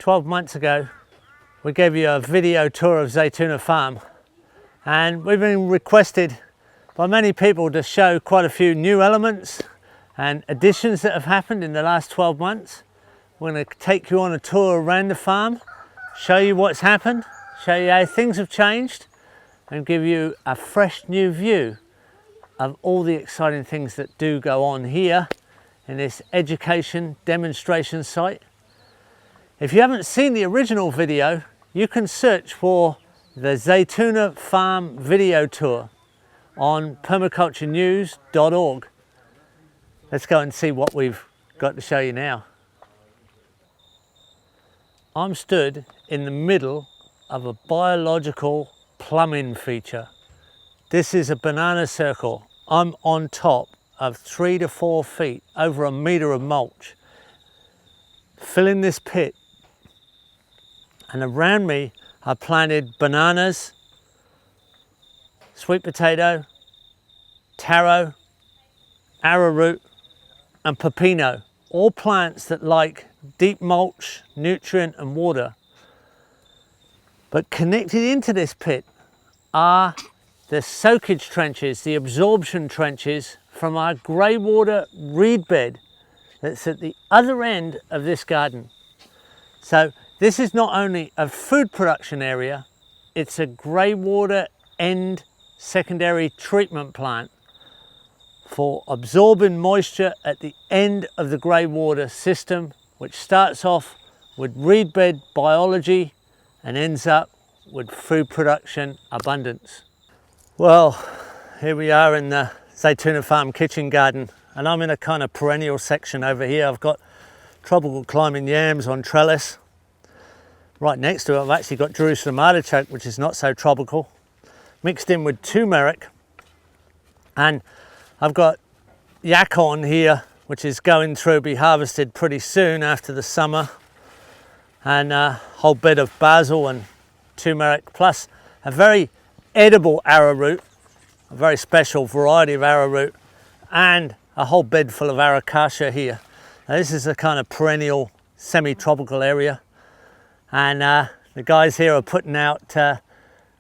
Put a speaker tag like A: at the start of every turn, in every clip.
A: "12 months ago, we gave you a video tour of Zaytuna Farm, and we've been requested by many people to show quite a few new elements and additions that have happened in the last 12 months. We're going to take you on a tour around the farm, show you what's happened, show you how things have changed, and give you a fresh new view of all the exciting things that do go on here in this education demonstration site. If you haven't seen the original video, you can search for the Zaytuna Farm video tour on permaculturenews.org. Let's go and see what we've got to show you now. I'm stood in the middle of a biological plumbing feature. This is a banana circle. I'm on top of 3 to 4 feet, over 1 meter of mulch, filling this pit. And around me I planted bananas, sweet potato, taro, arrowroot and pepino, all plants that like deep mulch, nutrient and water. But connected into this pit are the soakage trenches, the absorption trenches from our grey water reed bed that's at the other end of this garden. So this is not only a food production area, it's a grey water end secondary treatment plant for absorbing moisture at the end of the grey water system, which starts off with reed bed biology and ends up with food production abundance. Well, here we are in the Zaytuna Farm kitchen garden, and I'm in a kind of perennial section over here. I've got tropical climbing yams on trellis. Right next to it, I've actually got Jerusalem artichoke, which is not so tropical, mixed in with turmeric. And I've got yacon here, which is going through, be harvested pretty soon after the summer. And a whole bed of basil and turmeric, plus a very edible arrowroot, a very special variety of arrowroot, and a whole bed full of aracacia here. Now, this is a kind of perennial semi-tropical area. And the guys here are putting out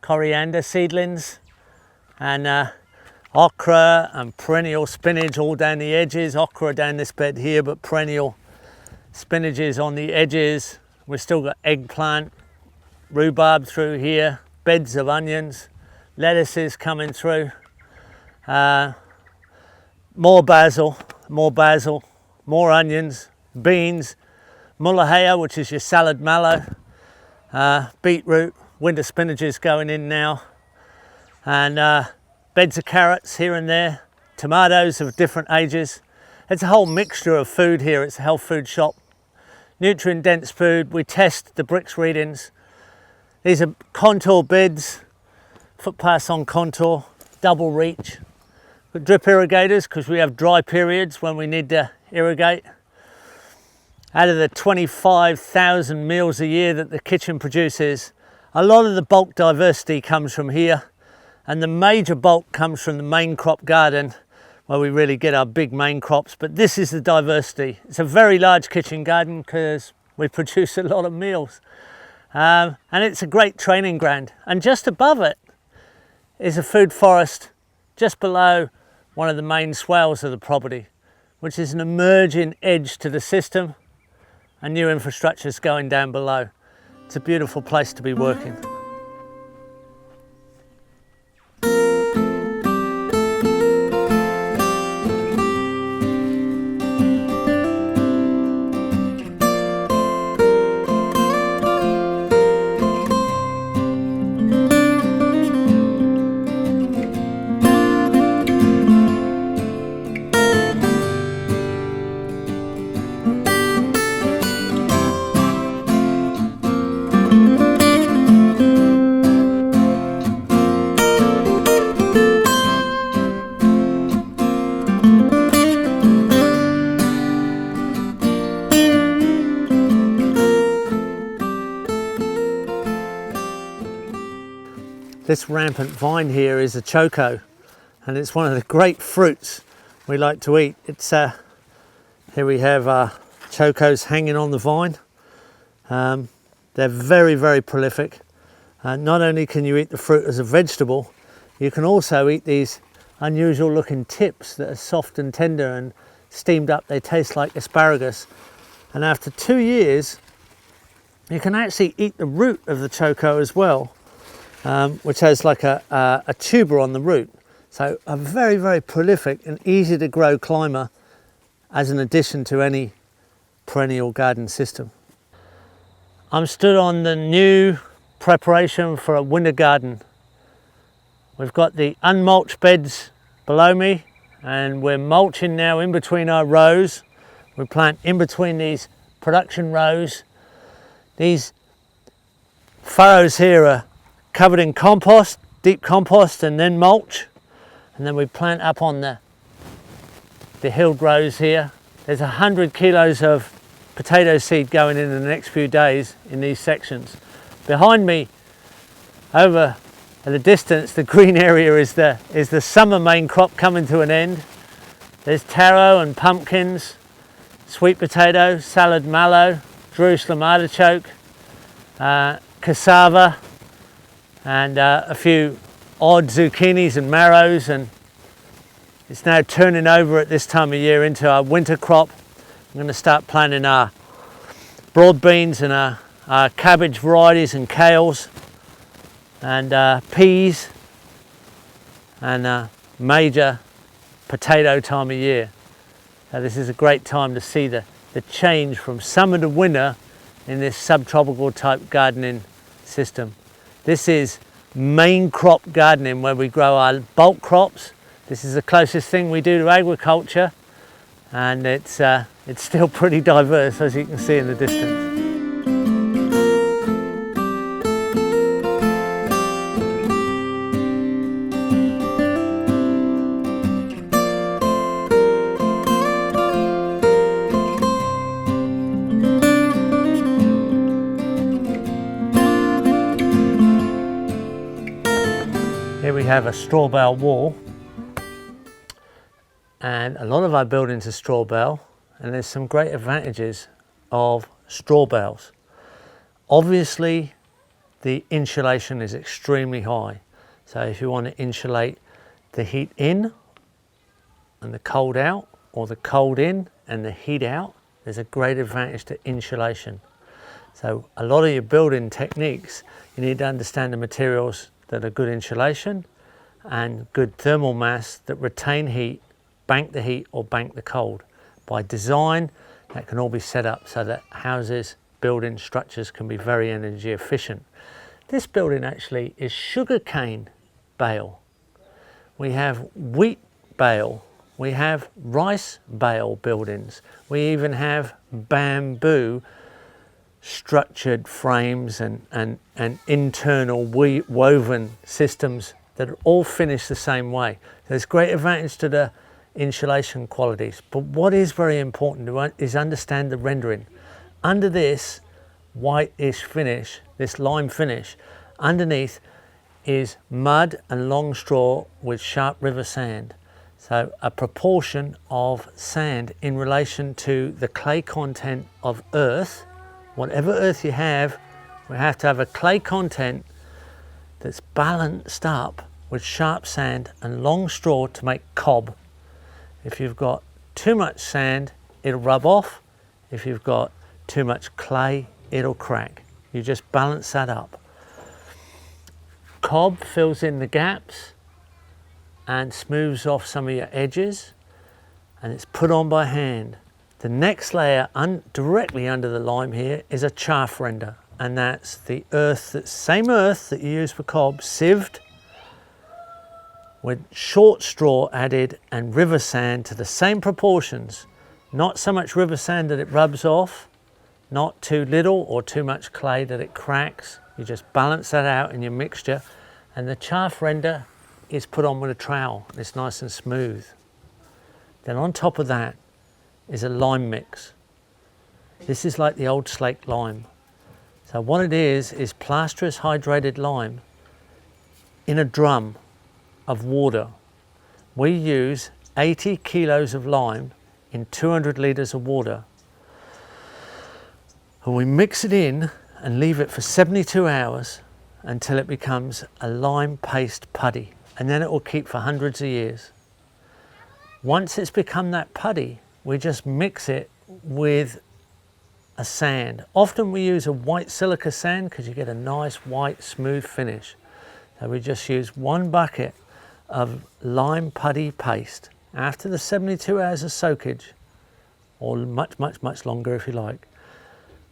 A: coriander seedlings and okra and perennial spinach all down the edges. Okra down this bed here, but perennial spinaches on the edges. We've still got eggplant, rhubarb through here, beds of onions, lettuces coming through, more basil, more onions, beans, mullahaya, which is your salad mallow, beetroot, winter spinaches going in now, and beds of carrots here and there, tomatoes of different ages. It's a whole mixture of food here. It's a health food shop. Nutrient dense food. We test the bricks readings. These are contour beds, footpaths on contour, double reach. With drip irrigators because we have dry periods when we need to irrigate. Out of the 25,000 meals a year that the kitchen produces, a lot of the bulk diversity comes from here, and the major bulk comes from the main crop garden where we really get our big main crops. But this is the diversity. It's a very large kitchen garden because we produce a lot of meals, and it's a great training ground. And just above it is a food forest just below one of the main swales of the property, which is an emerging edge to the system, and new infrastructure is going down below. It's a beautiful place to be working. This rampant vine here is a choco, and it's one of the great fruits we like to eat. It's here we have chocos hanging on the vine. They're very, very prolific. Not only can you eat the fruit as a vegetable, you can also eat these unusual looking tips that are soft and tender, and steamed up they taste like asparagus. And after 2 years you can actually eat the root of the choco as well, which has like a tuber on the root. So a very, very prolific and easy to grow climber as an addition to any perennial garden system. I'm stood on the new preparation for a winter garden. We've got the unmulched beds below me, and we're mulching now in between our rows. We plant in between these production rows. These furrows here are covered in compost, deep compost, and then mulch, and then we plant up on the hilled rows here. There's 100 kilos of potato seed going in the next few days in these sections. Behind me, over at the distance, the green area is the summer main crop coming to an end. There's taro and pumpkins, sweet potato, salad mallow, Jerusalem artichoke, cassava, and a few odd zucchinis and marrows, and it's now turning over at this time of year into our winter crop. I'm going to start planting our broad beans and our cabbage varieties and kales and peas, and major potato time of year. So this is a great time to see the change from summer to winter in this subtropical type gardening system. This is main crop gardening, where we grow our bulk crops. This is the closest thing we do to agriculture, and it's still pretty diverse, as you can see in the distance. Here we have a straw bale wall, and a lot of our buildings are straw bale, and there's some great advantages of straw bales. Obviously the insulation is extremely high, so if you want to insulate the heat in and the cold out, or the cold in and the heat out, there's a great advantage to insulation. So a lot of your building techniques, you need to understand the materials that are good insulation and good thermal mass that retain heat, bank the heat or bank the cold. By design, that can all be set up so that houses, building structures can be very energy efficient. This building actually is sugarcane bale. We have wheat bale. We have rice bale buildings. We even have bamboo structured frames and internal woven systems that are all finished the same way. There's great advantage to the insulation qualities, but what is very important is understand the rendering. Under this whitish finish, this lime finish, underneath is mud and long straw with sharp river sand. So a proportion of sand in relation to the clay content of earth. Whatever earth you have, we have to have a clay content that's balanced up with sharp sand and long straw to make cob. If you've got too much sand, it'll rub off. If you've got too much clay, it'll crack. You just balance that up. Cob fills in the gaps and smooths off some of your edges, and it's put on by hand. The next layer directly under the lime here is a chaff render, and that's the earth, that same earth that you use for cob, sieved with short straw added and river sand to the same proportions. Not so much river sand that it rubs off, not too little or too much clay that it cracks. You just balance that out in your mixture, and the chaff render is put on with a trowel. It's nice and smooth. Then on top of that is a lime mix. This is like the old slaked lime. So what it is plasterous hydrated lime in a drum of water. We use 80 kilos of lime in 200 litres of water, and we mix it in and leave it for 72 hours until it becomes a lime paste putty, and then it will keep for hundreds of years. Once it's become that putty, we just mix it with a sand. Often we use a white silica sand because you get a nice white smooth finish. So we just use 1 bucket of lime putty paste. After the 72 hours of soakage, or much longer if you like,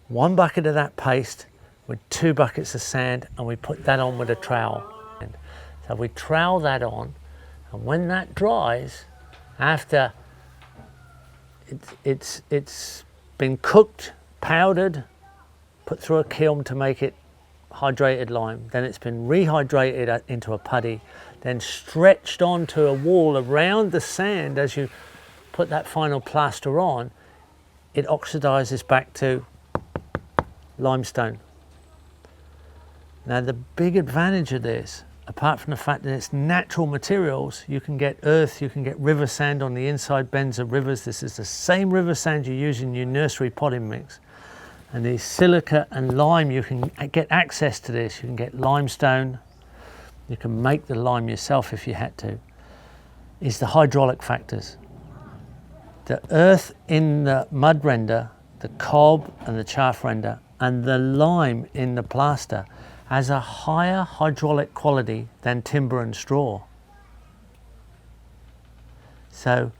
A: 1 bucket of that paste with 2 buckets of sand, and we put that on with a trowel. So we trowel that on, and when that dries, after it's been cooked, powdered, put through a kiln to make it hydrated lime, then it's been rehydrated into a putty, then stretched onto a wall around the sand. As you put that final plaster on, it oxidizes back to limestone. Now the big advantage of this, apart from the fact that it's natural materials, you can get earth, you can get river sand on the inside bends of rivers. This is the same river sand you use in your nursery potting mix. And the silica and lime, you can get access to this. You can get limestone, you can make the lime yourself if you had to. Is the hydraulic factors. The earth in the mud render, the cob and the chaff render, and the lime in the plaster has a higher hydraulic quality than timber and straw. So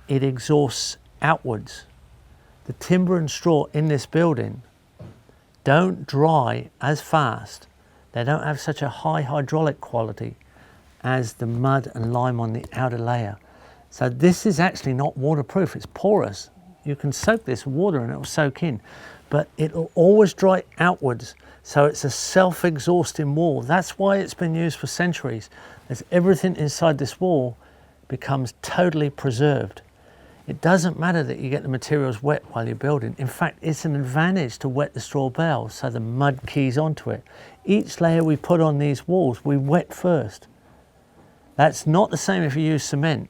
A: it exhausts outwards. The timber and straw in this building don't dry as fast. They don't have such a high hydraulic quality as the mud and lime on the outer layer. So this is actually not waterproof, it's porous. You can soak this water and it will soak in, but it will always dry outwards. So it's a self-exhausting wall. That's why it's been used for centuries, as everything inside this wall becomes totally preserved. It doesn't matter that you get the materials wet while you're building. In fact, it's an advantage to wet the straw bales so the mud keys onto it. Each layer we put on these walls, we wet first. That's not the same if you use cement,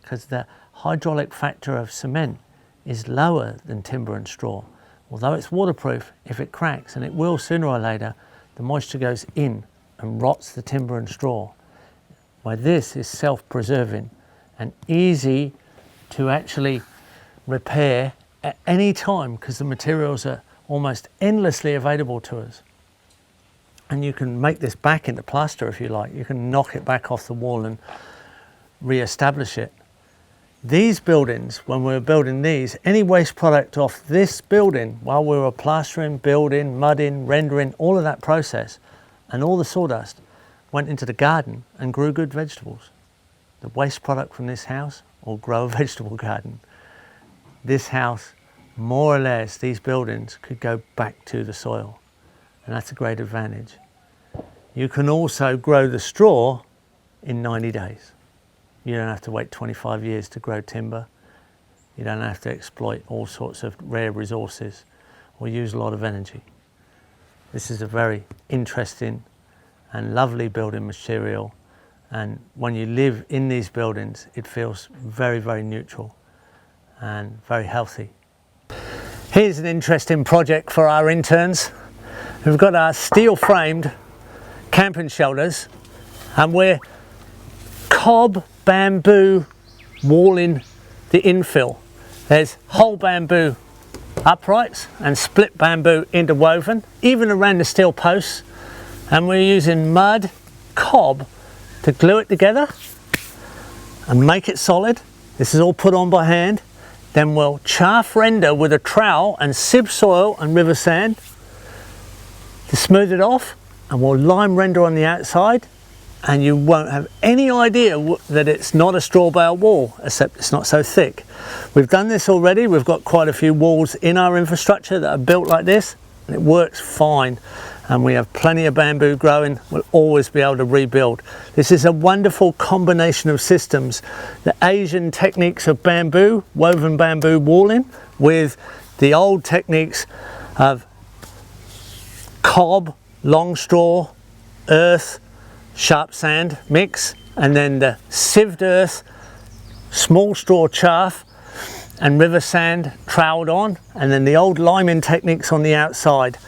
A: because the hydraulic factor of cement is lower than timber and straw. Although it's waterproof, if it cracks, and it will sooner or later, the moisture goes in and rots the timber and straw. Where this is self-preserving and easy to actually repair at any time, because the materials are almost endlessly available to us. And you can make this back into plaster if you like. You can knock it back off the wall and re-establish it. These buildings, when we were building these, any waste product off this building, while we were plastering, building, mudding, rendering, all of that process, and all the sawdust went into the garden and grew good vegetables. The waste product from this house will grow a vegetable garden. This house more or less these buildings could go back to the soil, and that's a great advantage. You can also grow the straw in 90 days. You don't have to wait 25 years to grow timber. You don't have to exploit all sorts of rare resources or use a lot of energy. This is a very interesting and lovely building material, and when you live in these buildings it feels very, very neutral and very healthy. Here's an interesting project for our interns. We've got our steel framed camping shelters and we're cob bamboo walling the infill. There's whole bamboo uprights and split bamboo interwoven, even around the steel posts, and we're using mud cob to glue it together and make it solid. This is all put on by hand. Then we'll chaff render with a trowel and sieve soil and river sand to smooth it off, and we'll lime render on the outside, and you won't have any idea that it's not a straw bale wall, except it's not so thick. We've done this already. We've got quite a few walls in our infrastructure that are built like this, and it works fine. And we have plenty of bamboo growing. We'll always be able to rebuild. This is a wonderful combination of systems. The Asian techniques of bamboo, woven bamboo walling, with the old techniques of cob, long straw, earth, sharp sand mix, and then the sieved earth, small straw chaff and river sand troweled on, and then the old liming techniques on the outside.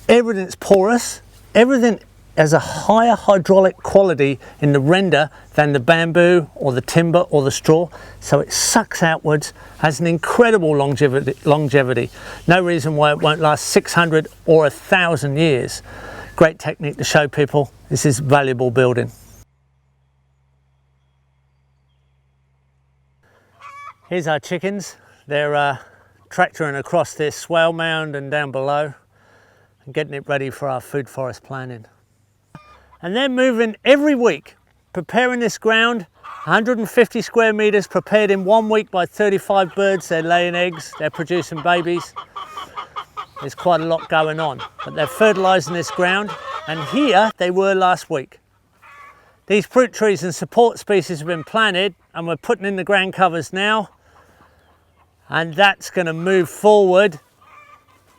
A: Everything's porous, everything has a higher hydraulic quality in the render than the bamboo or the timber or the straw, so it sucks outwards, has an incredible longevity. No reason why it won't last 600 or 1,000 years. Great technique to show people this is valuable building. Here's our chickens. They're tractoring across this swale mound and down below and getting it ready for our food forest planning. And they're moving every week, preparing this ground, 150 square meters prepared in 1 week by 35 birds. They're laying eggs, they're producing babies. There's quite a lot going on, but they're fertilizing this ground, and here they were last week. These fruit trees and support species have been planted, and we're putting in the ground covers now, and that's going to move forward.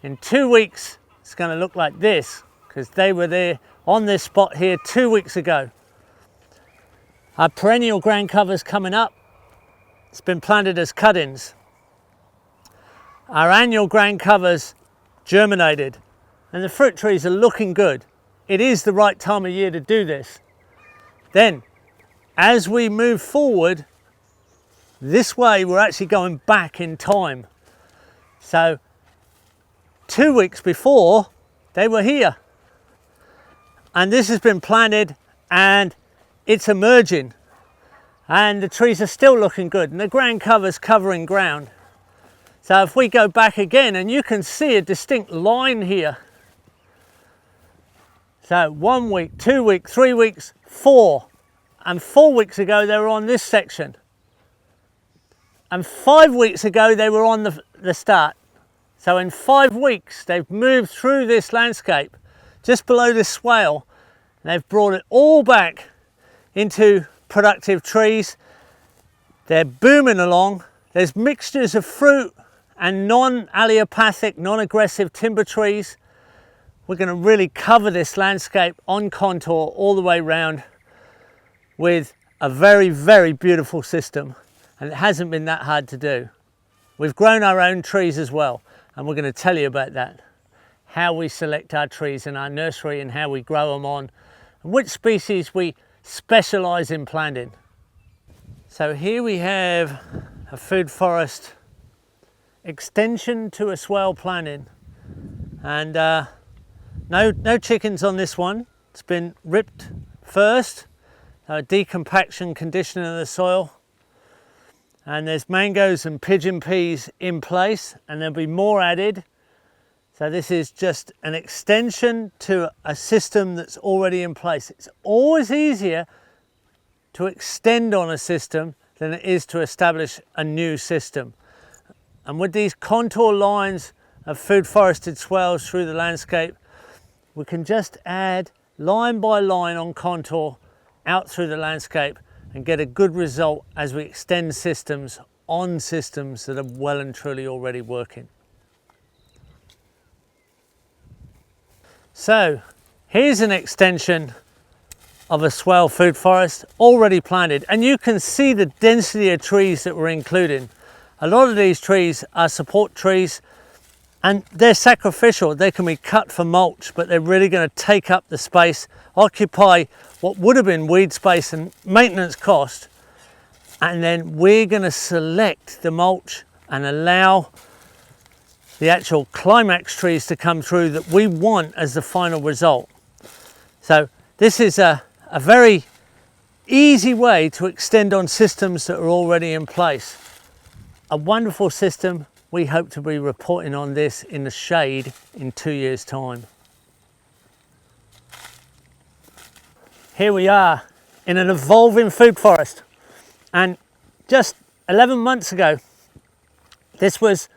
A: In 2 weeks it's going to look like this, because they were there on this spot here 2 weeks ago. Our perennial ground covers coming up. It's been planted as cuttings. Our annual ground covers germinated, and the fruit trees are looking good. It is the right time of year to do this. Then, as we move forward this way, we're actually going back in time. So 2 weeks before, they were here, and this has been planted and it's emerging, and the trees are still looking good, and the ground cover's covering ground. So if we go back again, and you can see a distinct line here. So 1 week, 2 weeks, 3 weeks, 4. And 4 weeks ago they were on this section. And 5 weeks ago they were on the start. So in 5 weeks they've moved through this landscape, just below this swale. And they've brought it all back into productive trees. They're booming along. There's mixtures of fruit and non-allelopathic, non-aggressive timber trees. We're going to really cover this landscape on contour all the way round with a very, very beautiful system, and it hasn't been that hard to do. We've grown our own trees as well, and we're going to tell you about that, how we select our trees in our nursery and how we grow them on, and which species we specialise in planting. So here we have a food forest extension to a swale planting, and no chickens on this one. It's been ripped first, decompaction, conditioning of the soil, and there's mangoes and pigeon peas in place, and there'll be more added. So this is just an extension to a system that's already in place. It's always easier to extend on a system than it is to establish a new system. And with these contour lines of food forested swales through the landscape, we can just add line by line on contour out through the landscape and get a good result as we extend systems on systems that are well and truly already working. So here's an extension of a swale food forest already planted, and you can see the density of trees that we're including. A lot of these trees are support trees and they're sacrificial. They can be cut for mulch, but they're really going to take up the space, occupy what would have been weed space and maintenance cost, and then we're going to select the mulch and allow the actual climax trees to come through that we want as the final result. So this is a very easy way to extend on systems that are already in place. A wonderful system. We hope to be reporting on this in the shade in 2 years' time. Here we are in an evolving food forest, and just 11 months ago this was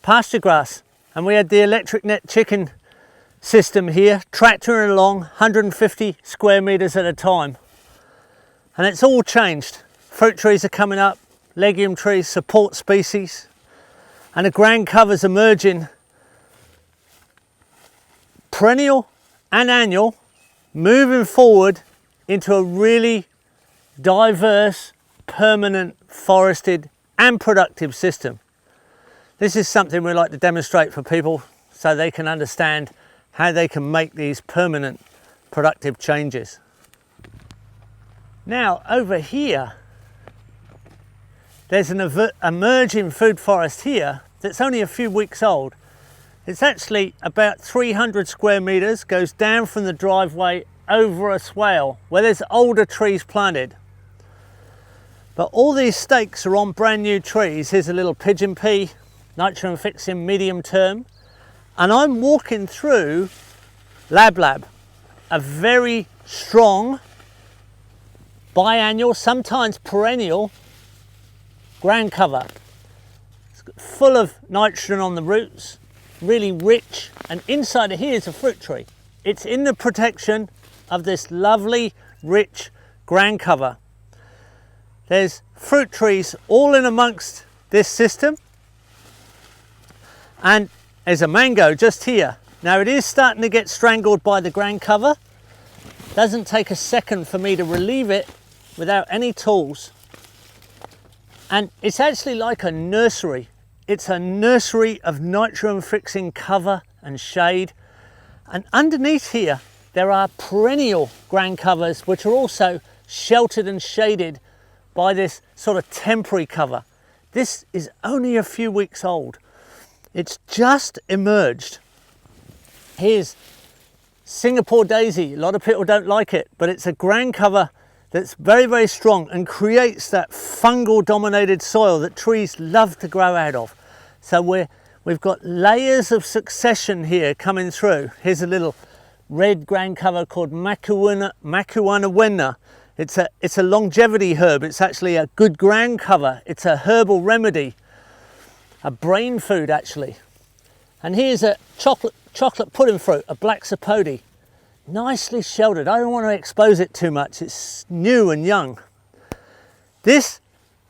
A: pasture grass, and we had the electric net chicken system here, tractoring along 150 square meters at a time. And it's all changed. Fruit trees are coming up, legume trees, support species, and the ground covers emerging, perennial and annual, moving forward into a really diverse, permanent, forested and productive system. This is something we like to demonstrate for people so they can understand how they can make these permanent, productive changes. Now, over here, there's an emerging food forest here that's only a few weeks old. It's actually about 300 square meters, goes down from the driveway over a swale where there's older trees planted. But all these stakes are on brand new trees. Here's a little pigeon pea, nitrogen fixing medium term. And I'm walking through Lab, a very strong, biannual, sometimes perennial ground cover. It's full of nitrogen on the roots, really rich, and inside of here is a fruit tree. It's in the protection of this lovely, rich ground cover. There's fruit trees all in amongst this system, and there's a mango just here. Now it is starting to get strangled by the ground cover. Doesn't take a second for me to relieve it without any tools. And it's actually like a nursery. It's a nursery of nitrogen fixing cover and shade. And underneath here, there are perennial ground covers which are also sheltered and shaded by this sort of temporary cover. This is only a few weeks old. It's just emerged. Here's Singapore daisy. A lot of people don't like it, but it's a ground cover that's very, very strong and creates that fungal dominated soil that trees love to grow out of. So we've got layers of succession here coming through. Here's a little red ground cover called Macuana. It's a longevity herb. It's actually a good ground cover. It's a herbal remedy, a brain food actually. And here's a chocolate pudding fruit, a black sapote, nicely sheltered. I don't want to expose it too much. It's new and young. This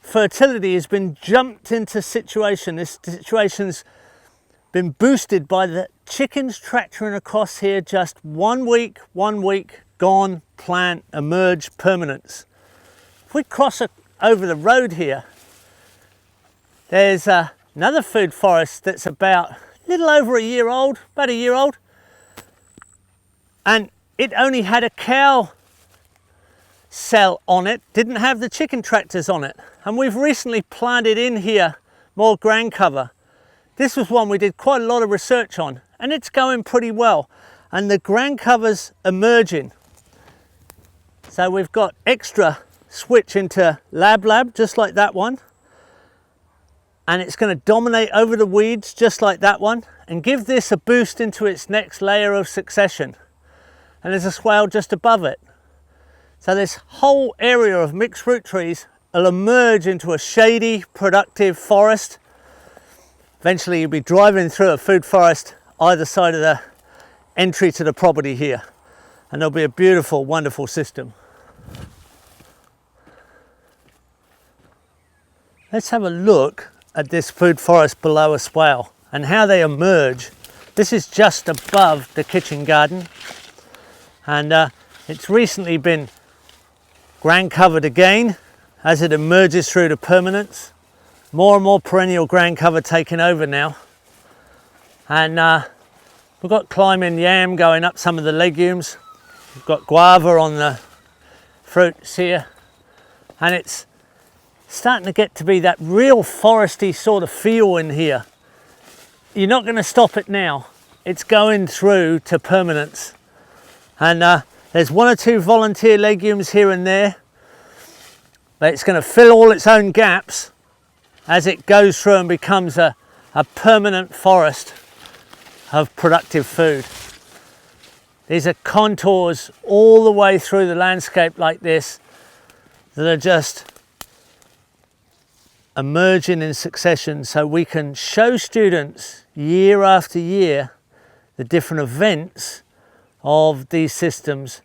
A: fertility has been jumped into situation. This situation's been boosted by the chickens tractoring across here just 1 week, gone, plant, emerge, permanence. If we cross over the road here, there's another food forest that's about a little over a year old, about a year old. And it only had a cow cell on it, didn't have the chicken tractors on it. And we've recently planted in here more ground cover. This was one we did quite a lot of research on, and it's going pretty well. And the ground cover's emerging. So we've got extra switch into Lab, just like that one. And it's going to dominate over the weeds just like that one and give this a boost into its next layer of succession. And there's a swale just above it. So this whole area of mixed fruit trees will emerge into a shady, productive forest. Eventually you'll be driving through a food forest either side of the entry to the property here, and there'll be a beautiful, wonderful system. Let's have a look at this food forest below a swale and how they emerge. This is just above the kitchen garden, and it's recently been ground covered again as it emerges through to permanence. More and more perennial ground cover taking over now, and we've got climbing yam going up some of the legumes. We've got guava on the fruits here, and it's starting to get to be that real foresty sort of feel in here. You're not going to stop it now. It's going through to permanence, and there's one or two volunteer legumes here and there, but it's going to fill all its own gaps as it goes through and becomes a permanent forest of productive food. These are contours all the way through the landscape like this that are just emerging in succession, so we can show students year after year the different events of these systems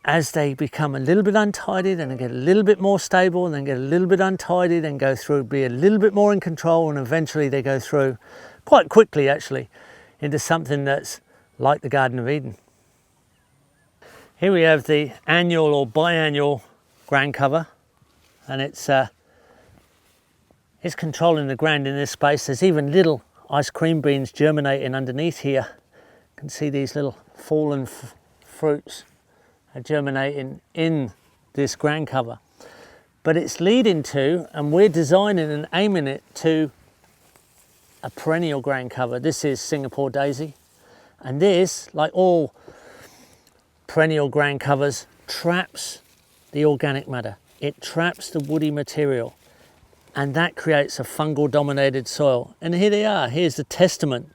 A: as they become a little bit untidy, then they get a little bit more stable, and then get a little bit untidy, then go through, be a little bit more in control, and eventually they go through quite quickly actually into something that's like the Garden of Eden. Here we have the annual or biannual ground cover, and it's controlling the ground in this space. There's even little ice cream beans germinating underneath here. You can see these little fallen fruits are germinating in this ground cover, but it's leading to, and we're designing and aiming it to, a perennial ground cover. This is Singapore daisy, and this, like all perennial ground covers, traps the organic matter. It traps the woody material, and that creates a fungal dominated soil. And here they are. Here's the testament.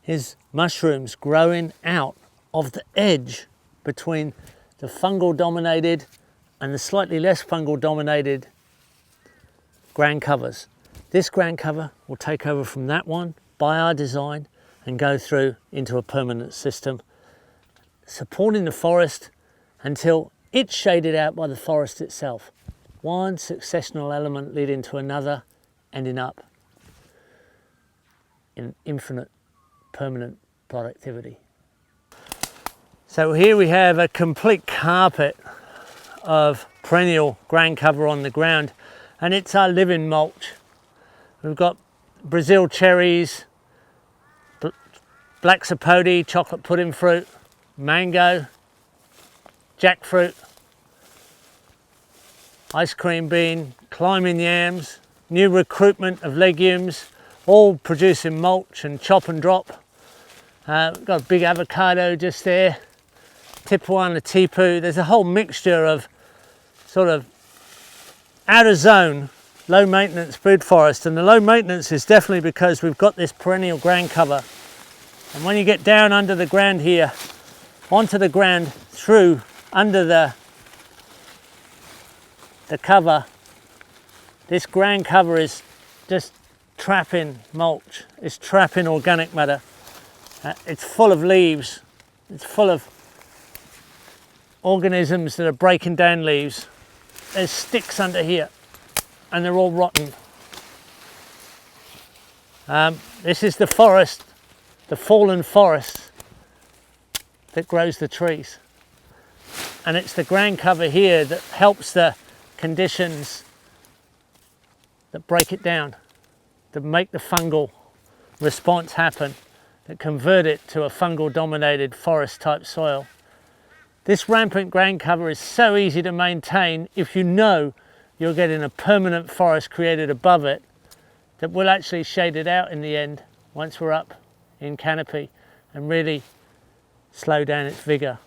A: Here's mushrooms growing out of the edge between the fungal dominated and the slightly less fungal dominated ground covers. This ground cover will take over from that one by our design and go through into a permanent system, supporting the forest until it's shaded out by the forest itself. One successional element leading to another, ending up in infinite permanent productivity. So here we have a complete carpet of perennial ground cover on the ground, and it's our living mulch. We've got Brazil cherries, black sapote, chocolate pudding fruit, mango, jackfruit, ice cream bean, climbing yams, new recruitment of legumes, all producing mulch and chop and drop. We've got a big avocado just there, tipuana tipu. There's a whole mixture of sort of out of zone, low maintenance food forest, and the low maintenance is definitely because we've got this perennial ground cover. And when you get down under the ground here, onto the ground, through under the cover, this ground cover is just trapping mulch, it's trapping organic matter. It's full of leaves, it's full of organisms that are breaking down leaves. There's sticks under here and they're all rotten. This is the forest, the fallen forest that grows the trees, and it's the ground cover here that helps the conditions that break it down, that make the fungal response happen, that convert it to a fungal dominated forest type soil. This rampant ground cover is so easy to maintain if you know you're getting a permanent forest created above it that will actually shade it out in the end once we're up in canopy and really slow down its vigor.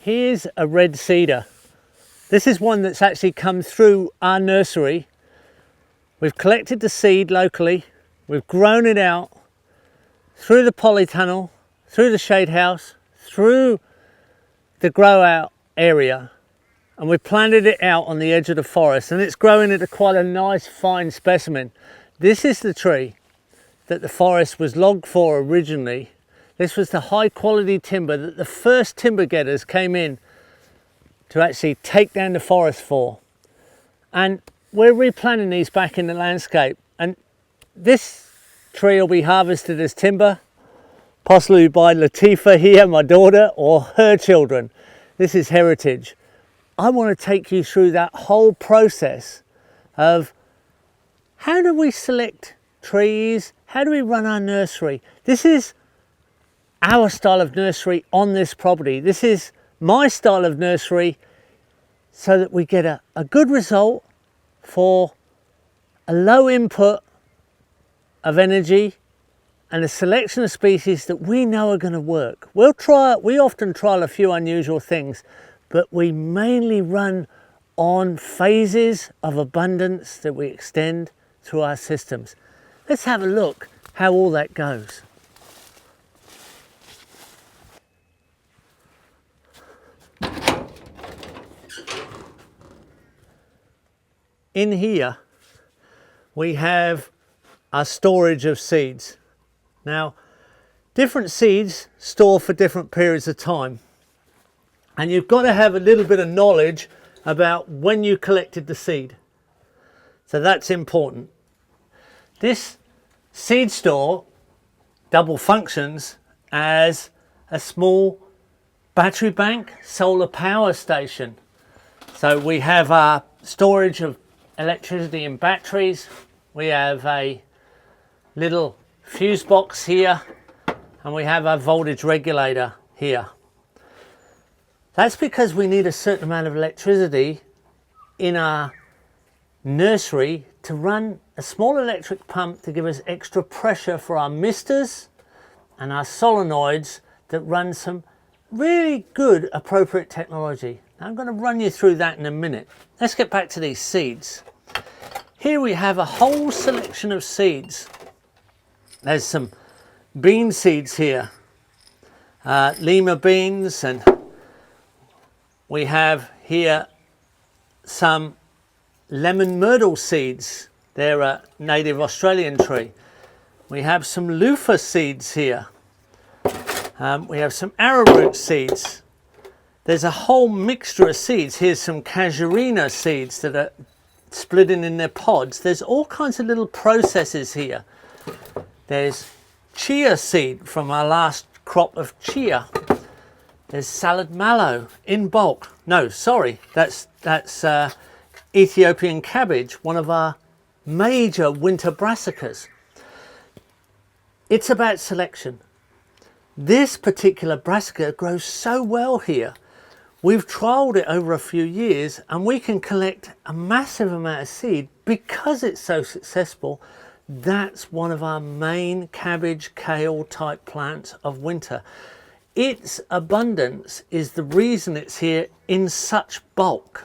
A: Here's a red cedar. This is one that's actually come through our nursery. We've collected the seed locally, we've grown it out through the polytunnel, through the shade house, through the grow out area, and we planted it out on the edge of the forest, and it's growing into quite a nice fine specimen. This is the tree that the forest was logged for originally. This was the high quality timber that the first timber getters came in to actually take down the forest for. And we're replanting these back in the landscape, and this tree will be harvested as timber, possibly by Latifah here, my daughter, or her children. This is heritage. I want to take you through that whole process of how do we select trees, how do we run our nursery. This is our style of nursery on this property. This is my style of nursery, so that we get a good result for a low input of energy and a selection of species that we know are going to work. We often trial a few unusual things, but we mainly run on phases of abundance that we extend through our systems. Let's have a look how all that goes. In here we have our storage of seeds. Now, different seeds store for different periods of time, and you've got to have a little bit of knowledge about when you collected the seed. So that's important. This seed store double functions as a small battery bank, solar power station. So we have our storage of electricity in batteries. We have a little fuse box here, and we have our voltage regulator here. That's because we need a certain amount of electricity in our nursery to run a small electric pump to give us extra pressure for our misters and our solenoids that run some really good appropriate technology. Now, I'm going to run you through that in a minute. Let's get back to these seeds. Here we have a whole selection of seeds. There's some bean seeds here, lima beans, and we have here some lemon myrtle seeds. They're a native Australian tree. We have some loofah seeds here. We have some arrowroot seeds. There's a whole mixture of seeds. Here's some casuarina seeds that are splitting in their pods. There's all kinds of little processes here. There's chia seed from our last crop of chia. There's salad mallow in bulk. No, sorry, that's Ethiopian cabbage, one of our major winter brassicas. It's about selection. This particular brassica grows so well here. We've trialled it over a few years, and we can collect a massive amount of seed because it's so successful. That's one of our main cabbage, kale type plants of winter. Its abundance is the reason it's here in such bulk.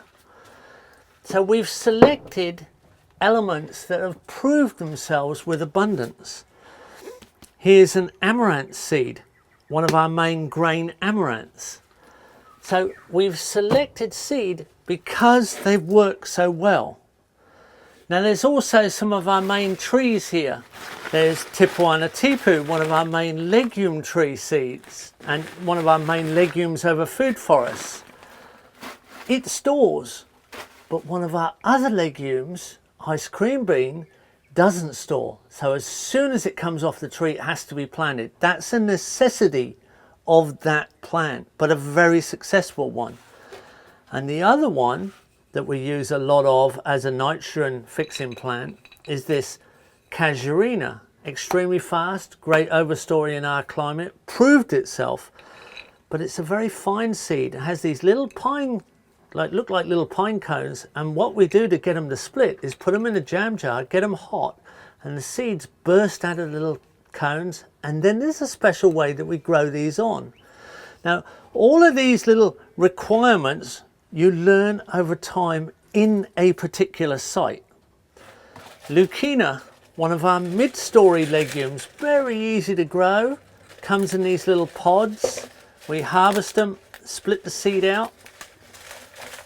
A: So we've selected elements that have proved themselves with abundance. Here's an amaranth seed, one of our main grain amaranths. So we've selected seed because they've worked so well. Now there's also some of our main trees here. There's Tipuana tipu, one of our main legume tree seeds, and one of our main legumes over food forests. It stores, but one of our other legumes, ice cream bean, doesn't store. So as soon as it comes off the tree, it has to be planted. That's a necessity of that plant, but a very successful one. And the other one that we use a lot of as a nitrogen fixing plant is this casuarina. Extremely fast, great overstory in our climate, proved itself, but it's a very fine seed. It has these little pine, look like little pine cones, and what we do to get them to split is put them in a jam jar, get them hot, and the seeds burst out of the little cones, and then there's a special way that we grow these on. Now, All of these little requirements you learn over time in a particular site. Lucina, one of our mid-story legumes, very easy to grow, comes in these little pods. We harvest them, split the seed out.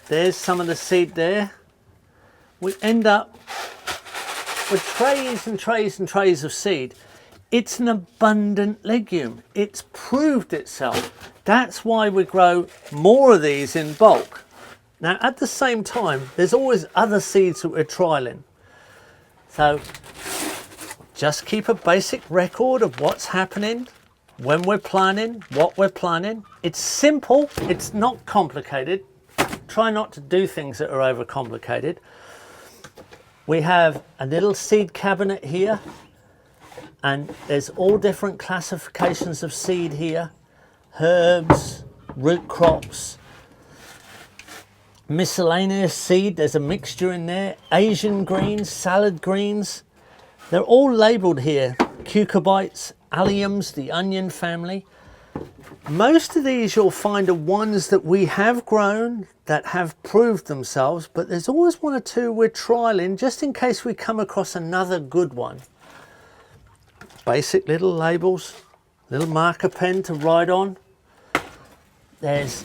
A: There's some of the seed there. We end up with trays and trays and trays of seed. It's an abundant legume. It's proved itself. That's why we grow more of these in bulk. Now, at the same time, there's always other seeds that we're trialing. So just keep a basic record of what's happening, when we're planting, what we're planting. It's simple, it's not complicated. Try not to do things that are overcomplicated. We have a little seed cabinet here, and there's all different classifications of seed here. Herbs, root crops, miscellaneous seed, there's a mixture in there. Asian greens, salad greens, they're all labelled here. Cucurbites, alliums, the onion family. Most of these you'll find are ones that we have grown that have proved themselves, but there's always one or two we're trialing just in case we come across another good one. Basic little labels, little marker pen to write on. There's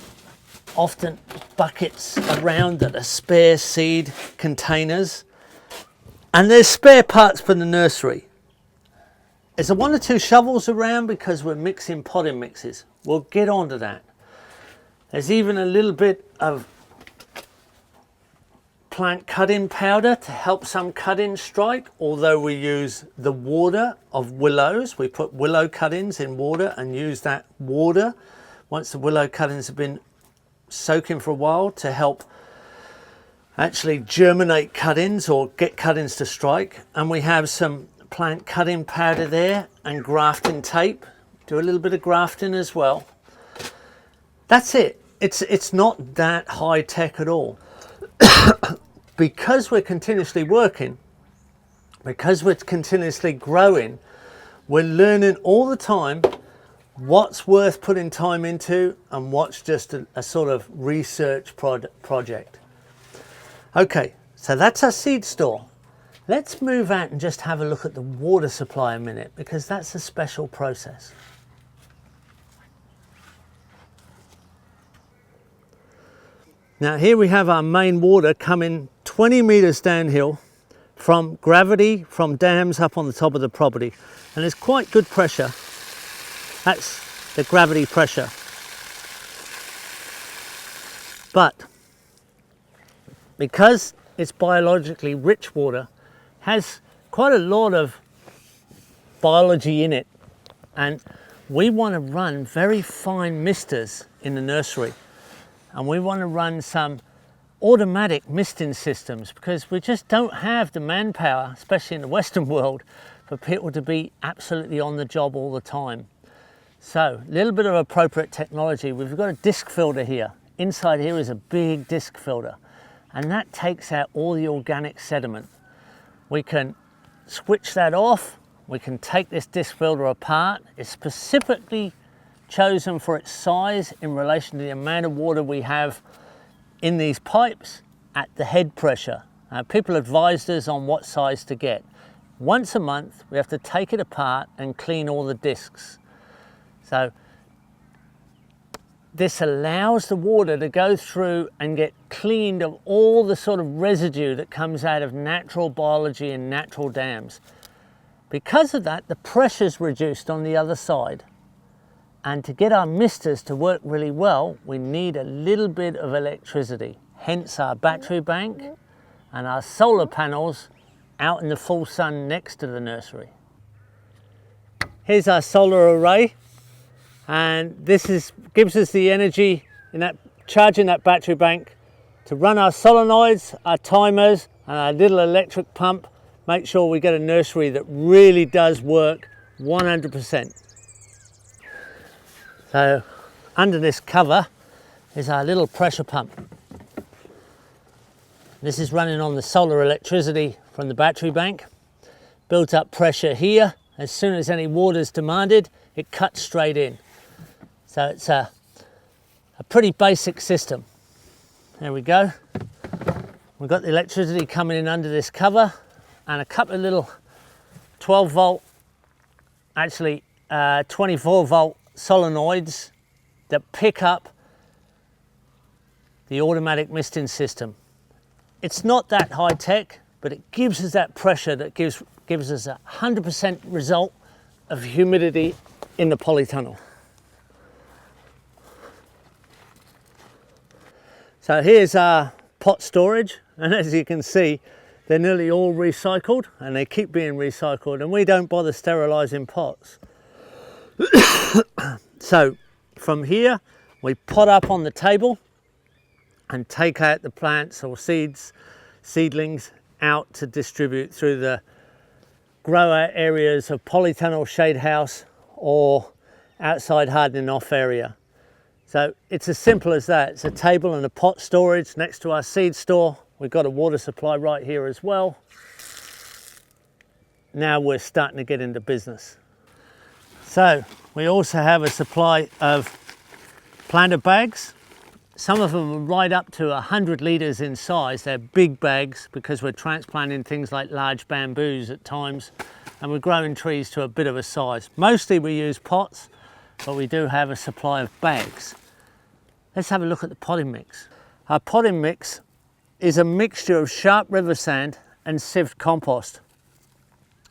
A: often buckets around that are spare seed containers, and there's spare parts for the nursery. There's a one or two shovels around because we're mixing potting mixes. We'll get onto that. There's even a little bit of plant cut-in powder to help some cut-ins strike, although we use the water of willows. We put willow cut-ins in water and use that water once the willow cut-ins have been soaking for a while to help actually germinate cut-ins or get cut-ins to strike. And we have some plant cut-in powder there and grafting tape. Do a little bit of grafting as well. That's it. It's not that high tech at all. Because we're continuously working, because we're continuously growing, we're learning all the time what's worth putting time into and what's just a sort of research project. Okay, so that's our seed store. Let's move out and just have a look at the water supply a minute, because that's a special process. Now here we have our main water coming 20 meters downhill from gravity, from dams up on the top of the property. And there's quite good pressure. That's the gravity pressure. But because it's biologically rich water, has quite a lot of biology in it. And we want to run very fine misters in the nursery. And we want to run some automatic misting systems because we just don't have the manpower, especially in the Western world, for people to be absolutely on the job all the time. So a little bit of appropriate technology. We've got a disc filter here. Inside here is a big disc filter, and that takes out all the organic sediment. We can switch that off. We can take this disc filter apart. It's specifically chosen for its size in relation to the amount of water we have in these pipes at the head pressure. People advised us on what size to get. Once a month we have to take it apart and clean all the discs. So this allows the water to go through and get cleaned of all the sort of residue that comes out of natural biology and natural dams. Because of that, the pressure's reduced on the other side. And to get our misters to work really well, we need a little bit of electricity. Hence our battery bank and our solar panels out in the full sun next to the nursery. Here's our solar array, and this gives us the energy in that charging that battery bank to run our solenoids, our timers, and our little electric pump. Make sure we get a nursery that really does work 100%. So under this cover is our little pressure pump. This is running on the solar electricity from the battery bank. Built up pressure here. As soon as any water is demanded, it cuts straight in. So it's a a pretty basic system. There we go. We've got the electricity coming in under this cover and a couple of little 12 volt, actually 24 volt solenoids that pick up the automatic misting system. It's not that high tech, but it gives us that pressure that gives us a 100% result of humidity in the polytunnel. So here's our pot storage, and as you can see, they're nearly all recycled and they keep being recycled, and we don't bother sterilising pots. So from here we pot up on the table and take out the plants or seedlings out to distribute through the grower areas of polytunnel shade house or outside hardening off area. So it's as simple as that. It's a table and a pot storage next to our seed store. We've got a water supply right here as well. Now we're starting to get into business. So we also have a supply of planter bags. Some of them are right up to 100 litres in size. They're big bags because we're transplanting things like large bamboos at times, and we're growing trees to a bit of a size. Mostly we use pots, but we do have a supply of bags. Let's have a look at the potting mix. Our potting mix is a mixture of sharp river sand and sieved compost.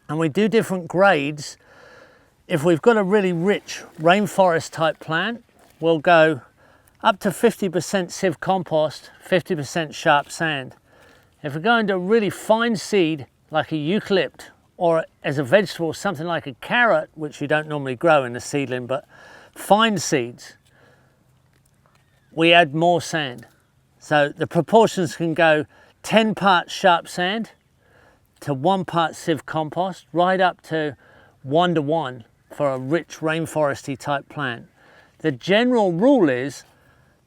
A: And we do different grades. If we've got a really rich rainforest type plant, we'll go up to 50% sieved compost, 50% sharp sand. If we're going to a really fine seed like a eucalypt, or as a vegetable something like a carrot, which you don't normally grow in a seedling, but fine seeds, we add more sand. So the proportions can go 10 parts sharp sand to 1 part sieved compost, right up to 1 to 1 for a rich rainforesty type plant. The general rule is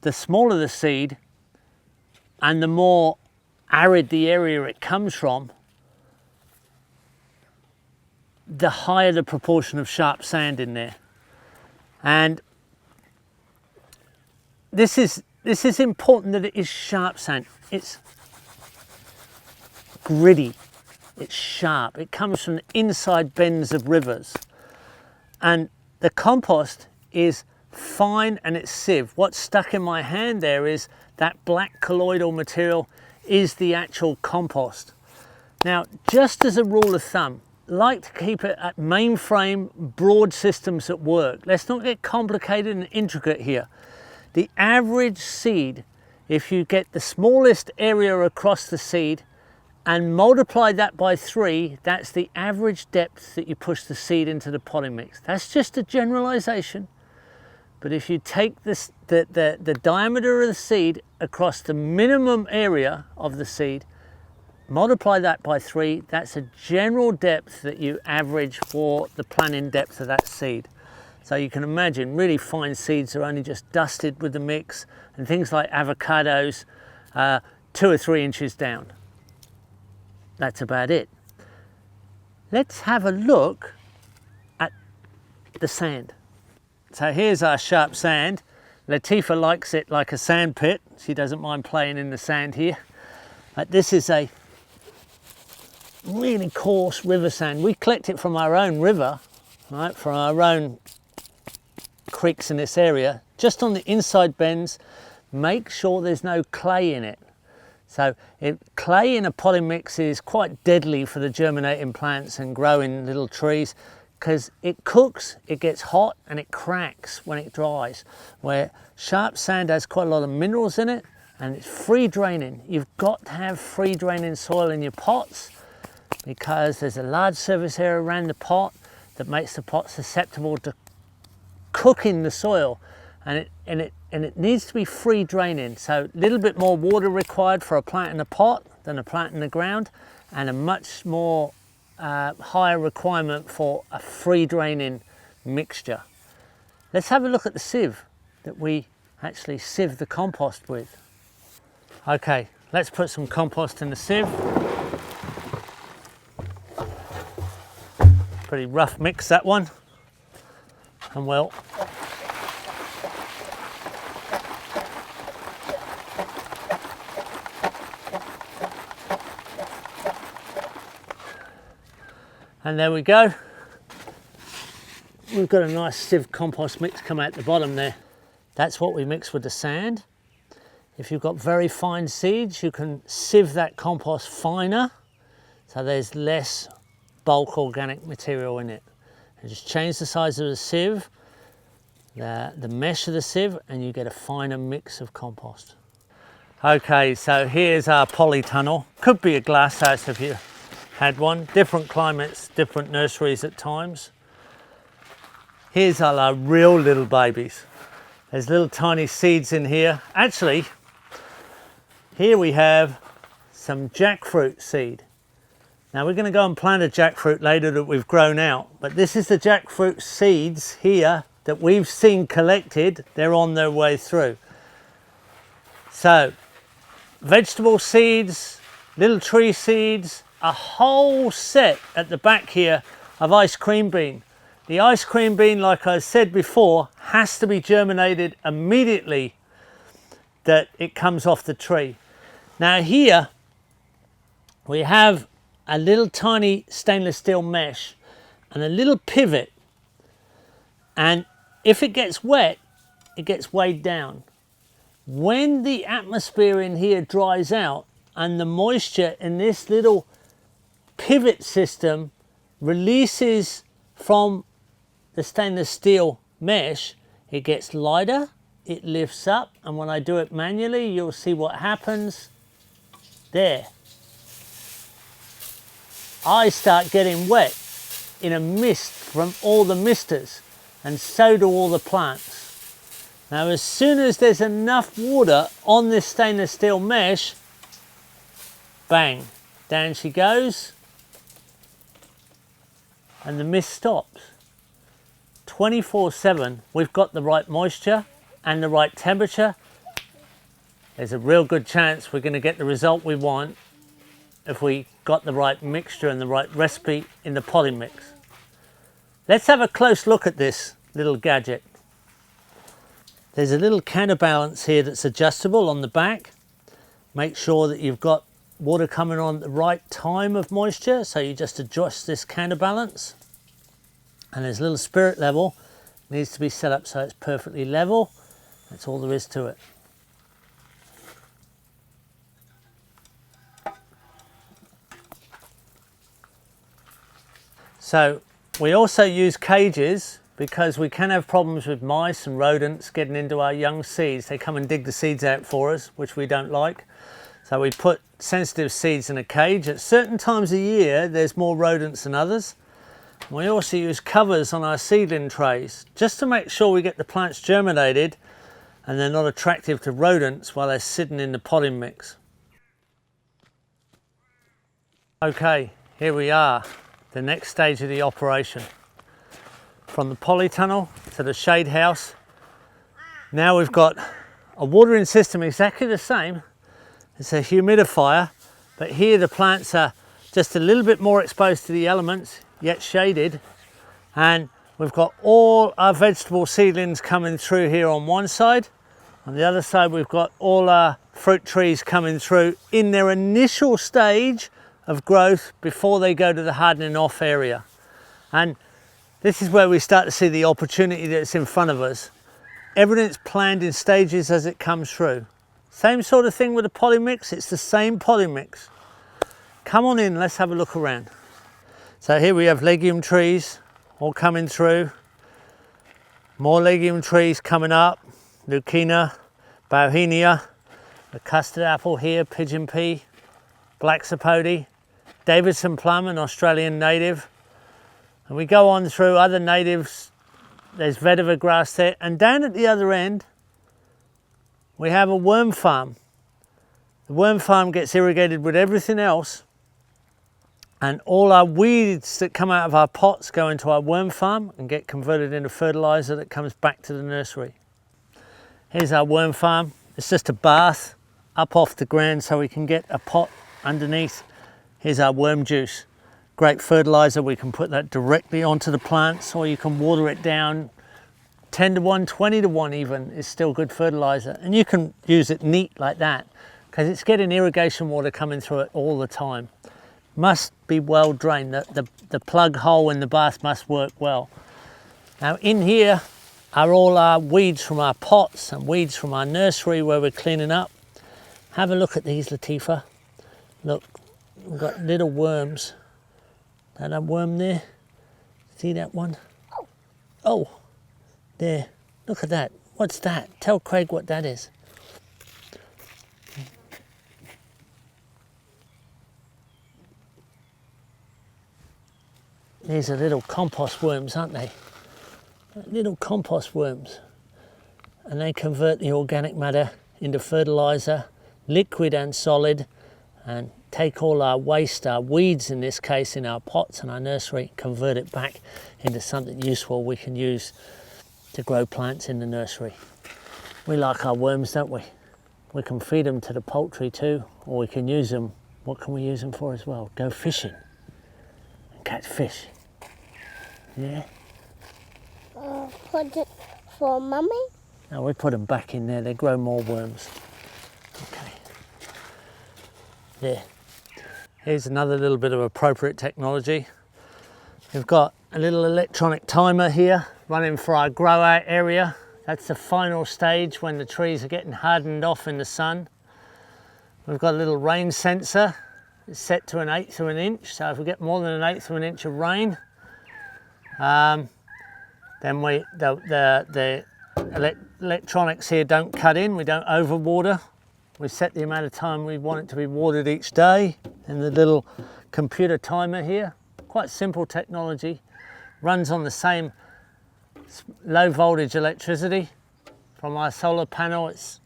A: the smaller the seed and the more arid the area it comes from, the higher the proportion of sharp sand in there. And this is important that it is sharp sand. It's gritty, it's sharp. It comes from the inside bends of rivers. And the compost is fine and it's sieved. What's stuck in my hand there is that black colloidal material is the actual compost. Now, just as a rule of thumb, like to keep it at mainframe broad systems at work. Let's not get complicated and intricate here. The average seed, if you get the smallest area across the seed and multiply that by 3, that's the average depth that you push the seed into the potting mix. That's just a generalization. But if you take this, the diameter of the seed across the minimum area of the seed, multiply that by 3, that's a general depth that you average for the planting depth of that seed. So you can imagine really fine seeds are only just dusted with the mix, and things like avocados, 2 or 3 inches down. That's about it. Let's have a look at the sand. So here's our sharp sand. Latifah likes it like a sand pit. She doesn't mind playing in the sand here. But this is a really coarse river sand. We collect it from our own river, right, from our own creeks in this area, just on the inside bends. Make sure there's no clay in it. So clay in a potting mix is quite deadly for the germinating plants and growing little trees, because it cooks, it gets hot and it cracks when it dries. Where sharp sand has quite a lot of minerals in it and it's free draining. You've got to have free draining soil in your pots, because there's a large surface area around the pot that makes the pot susceptible to cooking the soil, and it needs to be free draining. So a little bit more water required for a plant in a pot than a plant in the ground, and a much more higher requirement for a free draining mixture. Let's have a look at the sieve that we actually sieve the compost with. Okay, let's put some compost in the sieve. Pretty rough mix, that one. And we'll And there we go. We've got a nice sieve compost mix come out the bottom there. That's what we mix with the sand. If you've got very fine seeds, you can sieve that compost finer, so there's less bulk organic material in it. And just change the size of the sieve, the mesh of the sieve, and you get a finer mix of compost. Okay, so here's our polytunnel. Could be a glass house if you had one. Different climates, different nurseries at times. Here's our real little babies. There's little tiny seeds in here. Actually, here we have some jackfruit seed. Now we're going to go and plant a jackfruit later that we've grown out, but this is the jackfruit seeds here that we've seen collected. They're on their way through. So, vegetable seeds, little tree seeds, a whole set at the back here of ice cream bean. The ice cream bean, like I said before, has to be germinated immediately that it comes off the tree. Now here we have a little tiny stainless steel mesh and a little pivot, and if it gets wet, it gets weighed down. When the atmosphere in here dries out and the moisture in this little pivot system releases from the stainless steel mesh, it gets lighter, it lifts up, and when I do it manually, you'll see what happens there. I start getting wet in a mist from all the misters, and so do all the plants. Now, as soon as there's enough water on this stainless steel mesh, bang, down she goes, and the mist stops. 24/7, we've got the right moisture and the right temperature. There's a real good chance we're going to get the result we want if we got the right mixture and the right recipe in the potting mix. Let's have a close look at this little gadget. There's a little counterbalance here that's adjustable on the back. Make sure that you've got water coming on at the right time of moisture, so you just adjust this counterbalance. And there's a little spirit level, needs to be set up so it's perfectly level. That's all there is to it. So we also use cages because we can have problems with mice and rodents getting into our young seeds. They come and dig the seeds out for us, which we don't like. So we put sensitive seeds in a cage. At certain times of year, there's more rodents than others. We also use covers on our seedling trays just to make sure we get the plants germinated and they're not attractive to rodents while they're sitting in the potting mix. Okay, here we are, the next stage of the operation. From the polytunnel to the shade house. Now we've got a watering system exactly the same. It's a humidifier, but here the plants are just a little bit more exposed to the elements, yet shaded, and we've got all our vegetable seedlings coming through here on one side. On the other side we've got all our fruit trees coming through in their initial stage of growth before they go to the hardening off area. And this is where we start to see the opportunity that's in front of us. Everything's planned in stages as it comes through. Same sort of thing with the potting mix, it's the same potting mix. Come on in, let's have a look around. So here we have legume trees all coming through. More legume trees coming up. Lucina, bauhinia, a custard apple here, pigeon pea, black sapote, Davidson plum, an Australian native. And we go on through other natives. There's vetiver grass there. And down at the other end, we have a worm farm. The worm farm gets irrigated with everything else. And all our weeds that come out of our pots go into our worm farm and get converted into fertilizer that comes back to the nursery. Here's our worm farm. It's just a bath up off the ground so we can get a pot underneath. Here's our worm juice. Great fertilizer. We can put that directly onto the plants, or you can water it down 10 to 1, 20 to 1 even is still good fertilizer. And you can use it neat like that because it's getting irrigation water coming through it all the time. must be well drained. The plug hole in the bath must work well. Now in here are all our weeds from our pots and weeds from our nursery where we're cleaning up. Have a look at these, Latifah. Look, we've got little worms. That worm there, see that one? Oh, there, look at that. What's that? Tell Craig what that is. These are little compost worms, aren't they? Little compost worms. And they convert the organic matter into fertiliser, liquid and solid, and take all our waste, our weeds in this case, in our pots and our nursery, convert it back into something useful we can use to grow plants in the nursery. We like our worms, don't we? We can feed them to the poultry too, or we can use them, what can we use them for as well? Go fishing and catch fish. Yeah?
B: Put it for Mummy?
A: No, we put them back in there, they grow more worms. Okay. There. Here's another little bit of appropriate technology. We've got a little electronic timer here running for our grow out area. That's the final stage when the trees are getting hardened off in the sun. We've got a little rain sensor. It's set to 1/8 of an inch, so if we get more than 1/8 of an inch of rain, then the electronics here don't cut in, we don't overwater. We set the amount of time we want it to be watered each day, and the little computer timer here, quite simple technology, runs on the same low voltage electricity from our solar panel. It's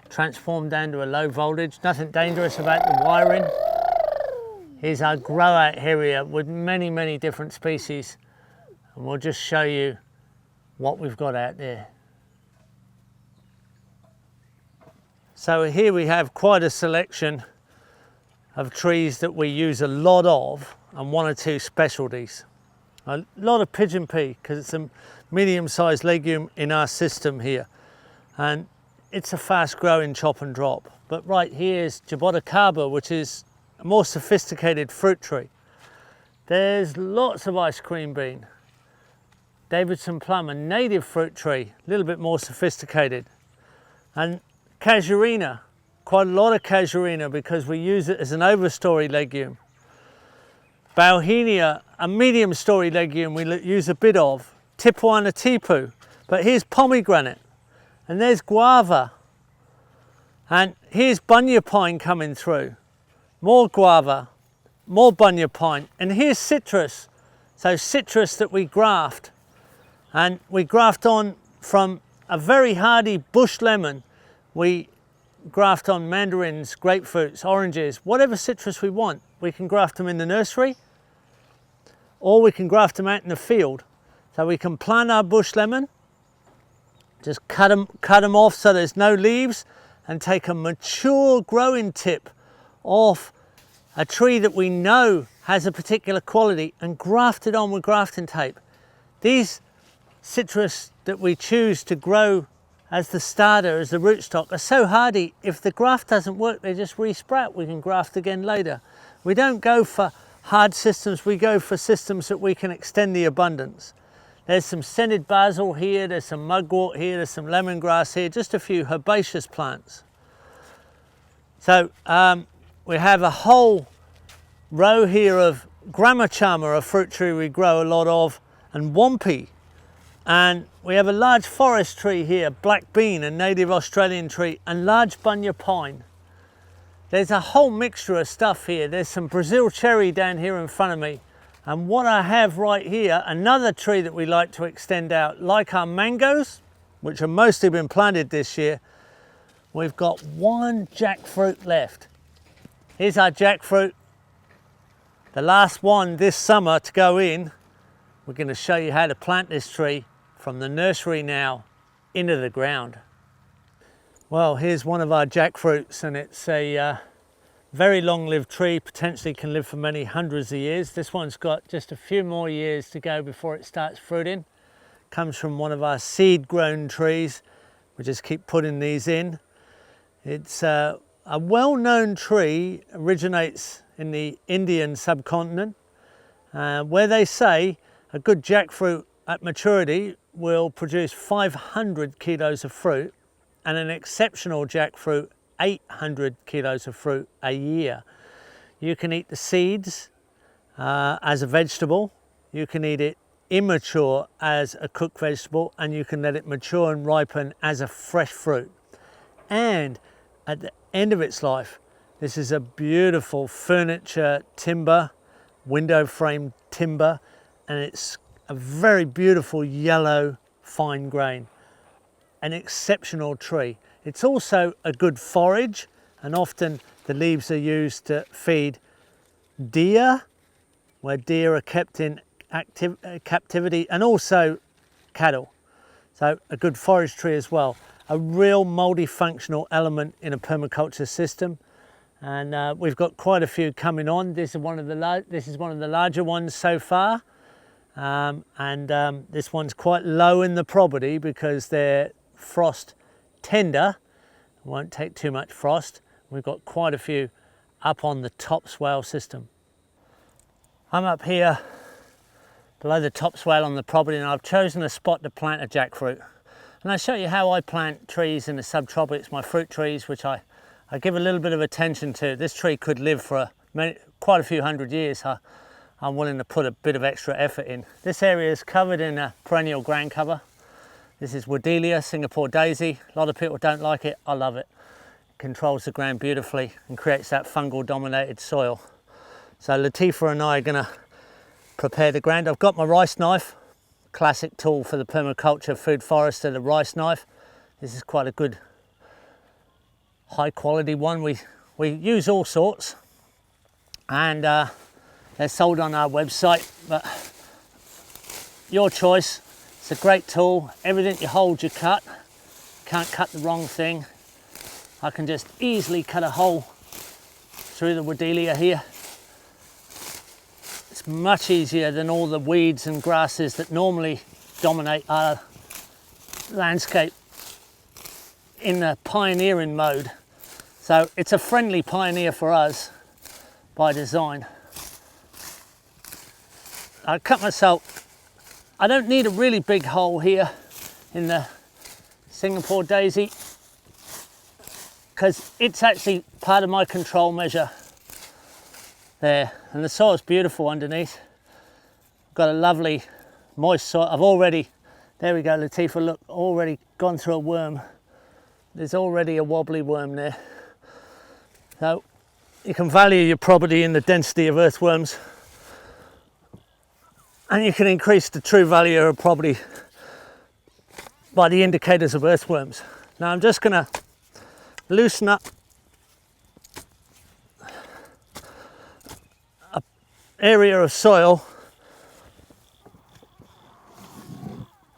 A: transformed down to a low voltage, nothing dangerous about the wiring. Here's our grow out area with many different species, and we'll just show you what we've got out there. So here we have quite a selection of trees that we use a lot of, and one or two specialties. A lot of pigeon pea, because it's a medium-sized legume in our system here, and it's a fast-growing chop and drop. But right here is jaboticaba, which is a more sophisticated fruit tree. There's lots of ice cream bean. Davidson plum, a native fruit tree, a little bit more sophisticated. And casuarina, quite a lot of casuarina because we use it as an overstory legume. Bauhinia, a medium story legume we use a bit of. Tipuana tipu, but here's pomegranate, and there's guava, and here's bunya pine coming through. More guava, more bunya pine, and here's citrus. So citrus that we graft, and we graft on from a very hardy bush lemon. We graft on mandarins, grapefruits, oranges, whatever citrus we want. We can graft them in the nursery, or we can graft them out in the field. So we can plant our bush lemon, just cut them off so there's no leaves, and take a mature growing tip off a tree that we know has a particular quality and graft it on with grafting tape. These citrus that we choose to grow as the starter, as the rootstock, are so hardy, if the graft doesn't work, they just re-sprout. We can graft again later. We don't go for hard systems, we go for systems that we can extend the abundance. There's some scented basil here, there's some mugwort here, there's some lemongrass here, just a few herbaceous plants. So we have a whole row here of gramachama, a fruit tree we grow a lot of, and wampi. And we have a large forest tree here, black bean, a native Australian tree, and large bunya pine. There's a whole mixture of stuff here. There's some Brazil cherry down here in front of me. And what I have right here, another tree that we like to extend out, like our mangoes, which have mostly been planted this year, we've got one jackfruit left. Here's our jackfruit, the last one this summer to go in. We're going to show you how to plant this tree from the nursery now into the ground. Well, here's one of our jackfruits, and it's a very long-lived tree, potentially can live for many hundreds of years. This one's got just a few more years to go before it starts fruiting. Comes from one of our seed-grown trees. We just keep putting these in. It's a A well-known tree originates in the Indian subcontinent, where they say a good jackfruit at maturity will produce 500 kilos of fruit, and an exceptional jackfruit 800 kilos of fruit a year. You can eat the seeds as a vegetable, you can eat it immature as a cooked vegetable, and you can let it mature and ripen as a fresh fruit. And at the end of its life, this is a beautiful furniture timber, window frame timber, and it's a very beautiful yellow fine grain, an exceptional tree. It's also a good forage, and often the leaves are used to feed deer, where deer are kept in captivity, and also cattle. So a good forage tree as well. A real multifunctional element in a permaculture system, and we've got quite a few coming on. This is one of the larger ones so far, this one's quite low in the property because they're frost tender, won't take too much frost. We've got quite a few up on the top swale system. I'm up here below the top swale on the property, and I've chosen a spot to plant a jackfruit. And I'll show you how I plant trees in the subtropics, my fruit trees, which I give a little bit of attention to. This tree could live for quite a few hundred years. I'm willing to put a bit of extra effort in. This area is covered in a perennial ground cover. This is Woodleia, Singapore daisy. A lot of people don't like it, I love it. It controls the ground beautifully and creates that fungal dominated soil. So Latifah and I are gonna prepare the ground. I've got my rice knife, classic tool for the permaculture food forester, the rice knife. This is quite a good high quality one. We use all sorts, and they're sold on our website, but your choice. It's a great tool. Everything you hold you cut. Can't cut the wrong thing. I can just easily cut a hole through the Woodleia here. It's much easier than all the weeds and grasses that normally dominate our landscape in the pioneering mode. So it's a friendly pioneer for us by design. I cut myself, I don't need a really big hole here in the Singapore daisy because it's actually part of my control measure there, and the soil's beautiful underneath. Got a lovely moist soil. I've already, there we go Latifah, look, already gone through a worm. There's already a wobbly worm there. So you can value your property in the density of earthworms, and you can increase the true value of a property by the indicators of earthworms. Now I'm just gonna loosen up an area of soil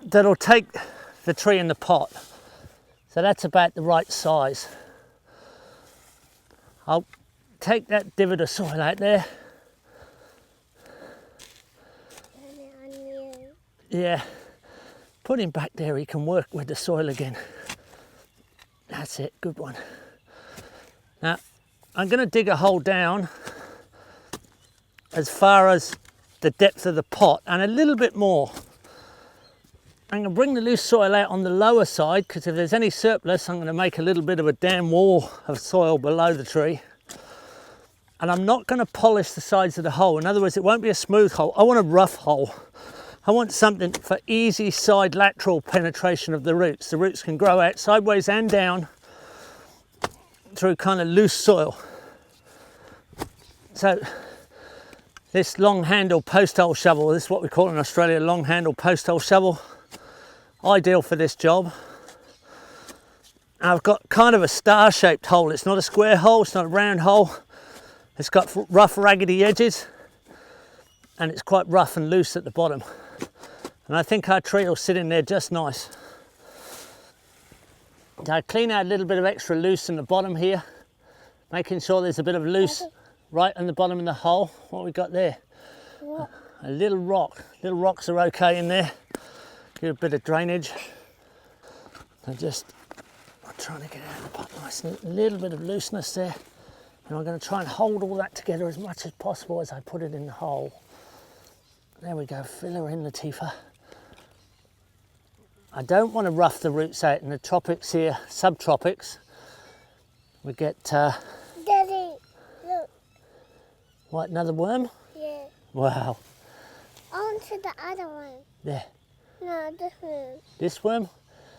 A: that'll take the tree in the pot. So that's about the right size. I'll take that divot of soil out there. Yeah, put him back there, he can work with the soil again. That's it, good one. Now, I'm going to dig a hole down as far as the depth of the pot and a little bit more. I'm going to bring the loose soil out on the lower side because if there's any surplus, I'm going to make a little bit of a dam wall of soil below the tree. And I'm not going to polish the sides of the hole. In other words, it won't be a smooth hole. I want a rough hole. I want something for easy side lateral penetration of the roots. The roots can grow out sideways and down through kind of loose soil. So this long handle post hole shovel, this is what we call in Australia, long handle post hole shovel. Ideal for this job. I've got kind of a star shaped hole. It's not a square hole, it's not a round hole. It's got rough raggedy edges and it's quite rough and loose at the bottom. And I think our tree will sit in there just nice. So I clean out a little bit of extra loose in the bottom here, making sure there's a bit of loose right on the bottom of the hole. What we got there? What? A little rock. Little rocks are okay in there. Give a bit of drainage. And just trying to get out of the pot nice, a little bit of looseness there. And I'm going to try and hold all that together as much as possible as I put it in the hole. There we go, fill her in, Latifah. I don't want to rough the roots out. In the tropics here, subtropics, we get...
B: Daddy, look.
A: What, another worm?
B: Yeah.
A: Wow.
B: On to the other one.
A: There.
B: No, this one.
A: This worm?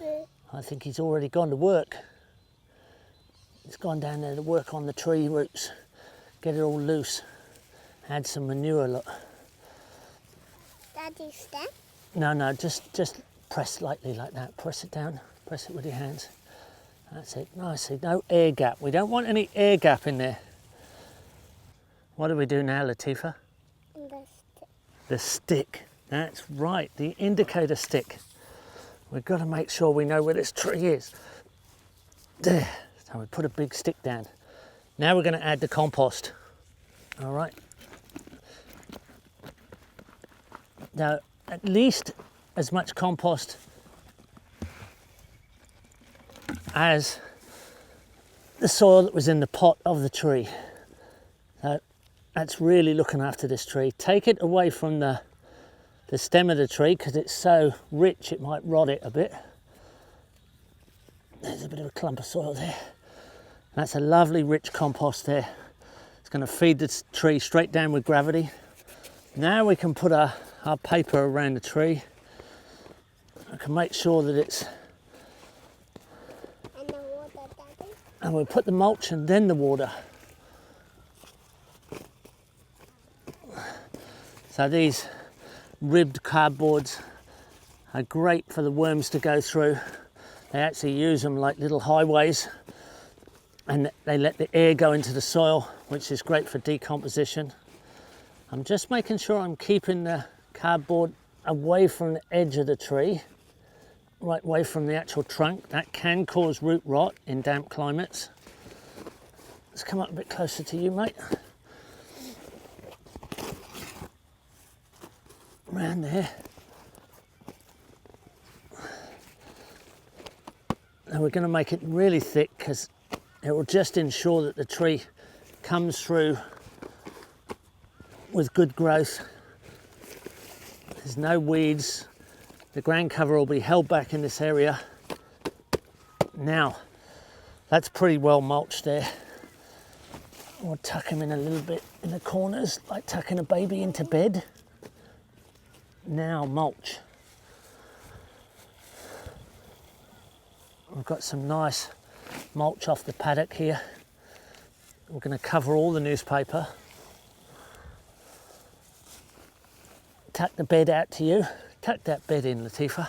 B: Yeah.
A: I think he's already gone to work. He's gone down there to work on the tree roots, get it all loose, add some manure, look.
B: Daddy, step?
A: No, just press lightly like that. Press it down, press it with your hands. That's it, nicely, no air gap. We don't want any air gap in there. What do we do now, Latifah?
B: The stick.
A: The stick, that's right, the indicator stick. We've got to make sure we know where this tree is. There, so we put a big stick down. Now we're going to add the compost, all right? Now, at least as much compost as the soil that was in the pot of the tree. So that's really looking after this tree. Take it away from the stem of the tree because it's so rich it might rot it a bit. There's a bit of a clump of soil there. That's a lovely rich compost there. It's going to feed the tree straight down with gravity. Now we can put our paper around the tree. I can make sure that it's...
B: And the water, Daddy?
A: And we'll put the mulch and then the water. So these ribbed cardboards are great for the worms to go through. They actually use them like little highways and they let the air go into the soil, which is great for decomposition. I'm just making sure I'm keeping the cardboard away from the edge of the tree, right away from the actual trunk. That can cause root rot in damp climates. Let's come up a bit closer to you, mate. Around there. Now we're going to make it really thick because it will just ensure that the tree comes through with good growth. There's no weeds. The ground cover will be held back in this area. Now, that's pretty well mulched there. We'll tuck him in a little bit in the corners, like tucking a baby into bed. Now mulch. We've got some nice mulch off the paddock here. We're going to cover all the newspaper. Tuck the bed out to you. Tuck that bed in, Latifah.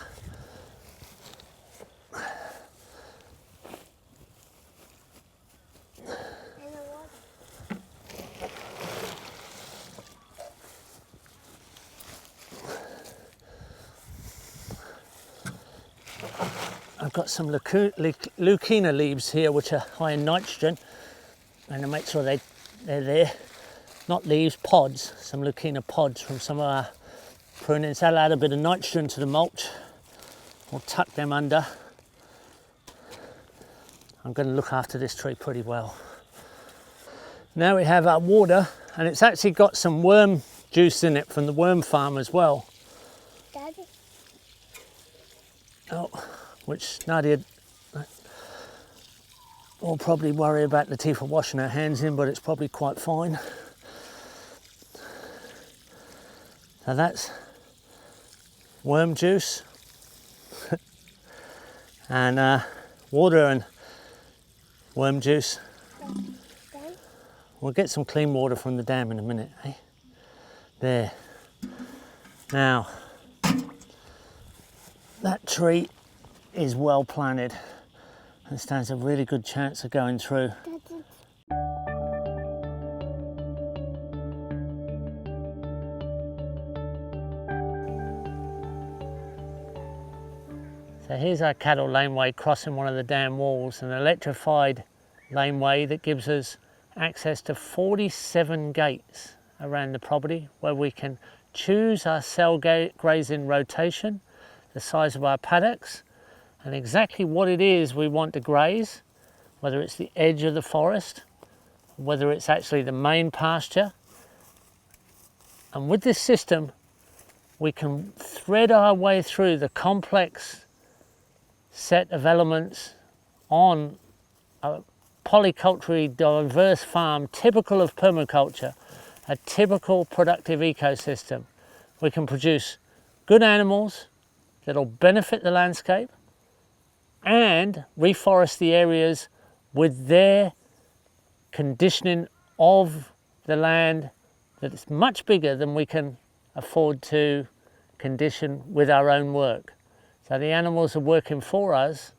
A: I've got some Leucaena leaves here which are high in nitrogen, and to make sure they're there. Not leaves, pods, some Leucaena pods from some of our prunings. That'll add a bit of nitrogen to the mulch. We'll tuck them under. I'm going to look after this tree pretty well. Now we have our water, and it's actually got some worm juice in it from the worm farm as well.
B: Daddy?
A: Oh, which Nadia will probably worry about Latifah washing her hands in, but it's probably quite fine. So that's worm juice and water and worm juice. We'll get some clean water from the dam in a minute, eh? There. Now, that tree is well planted and stands a really good chance of going through. So here's our cattle laneway crossing one of the dam walls, an electrified laneway that gives us access to 47 gates around the property where we can choose our cell grazing rotation, the size of our paddocks, and exactly what it is we want to graze, whether it's the edge of the forest, whether it's actually the main pasture. And with this system, we can thread our way through the complex set of elements on a polyculturally diverse farm, typical of permaculture, a typical productive ecosystem. We can produce good animals that'll benefit the landscape and reforest the areas with their conditioning of the land that is much bigger than we can afford to condition with our own work. So the animals are working for us,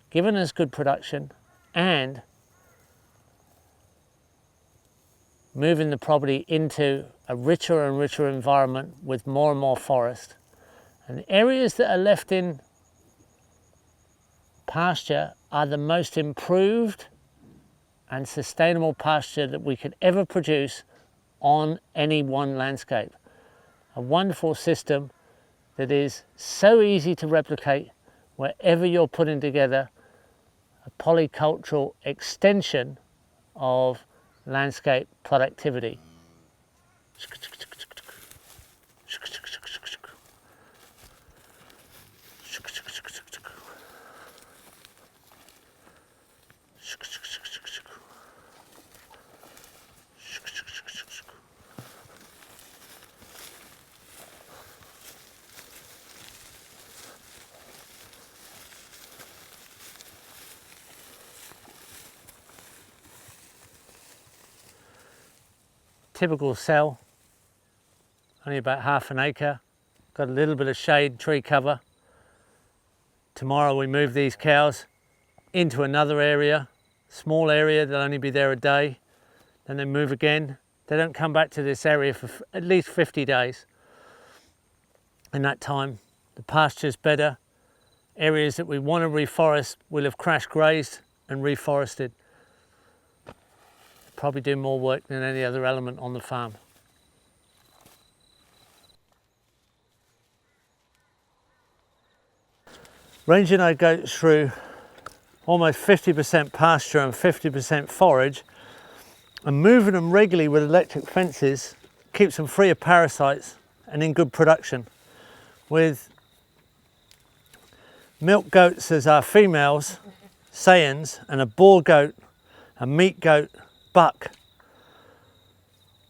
A: giving us good production and moving the property into a richer and richer environment with more and more forest. And the areas that are left in pasture are the most improved and sustainable pasture that we could ever produce on any one landscape. A wonderful system that is so easy to replicate wherever you're putting together a polycultural extension of landscape productivity. Typical cell, only about half an acre, got a little bit of shade, tree cover. Tomorrow we move these cows into another area, small area, they'll only be there a day, then they move again. They don't come back to this area for at least 50 days. In that time, the pasture's better. Areas that we want to reforest will have crash grazed and reforested. Probably do more work than any other element on the farm. Ranging our goats through almost 50% pasture and 50% forage and moving them regularly with electric fences keeps them free of parasites and in good production. With milk goats as our females, Sayans, and a boar goat, a meat goat, buck,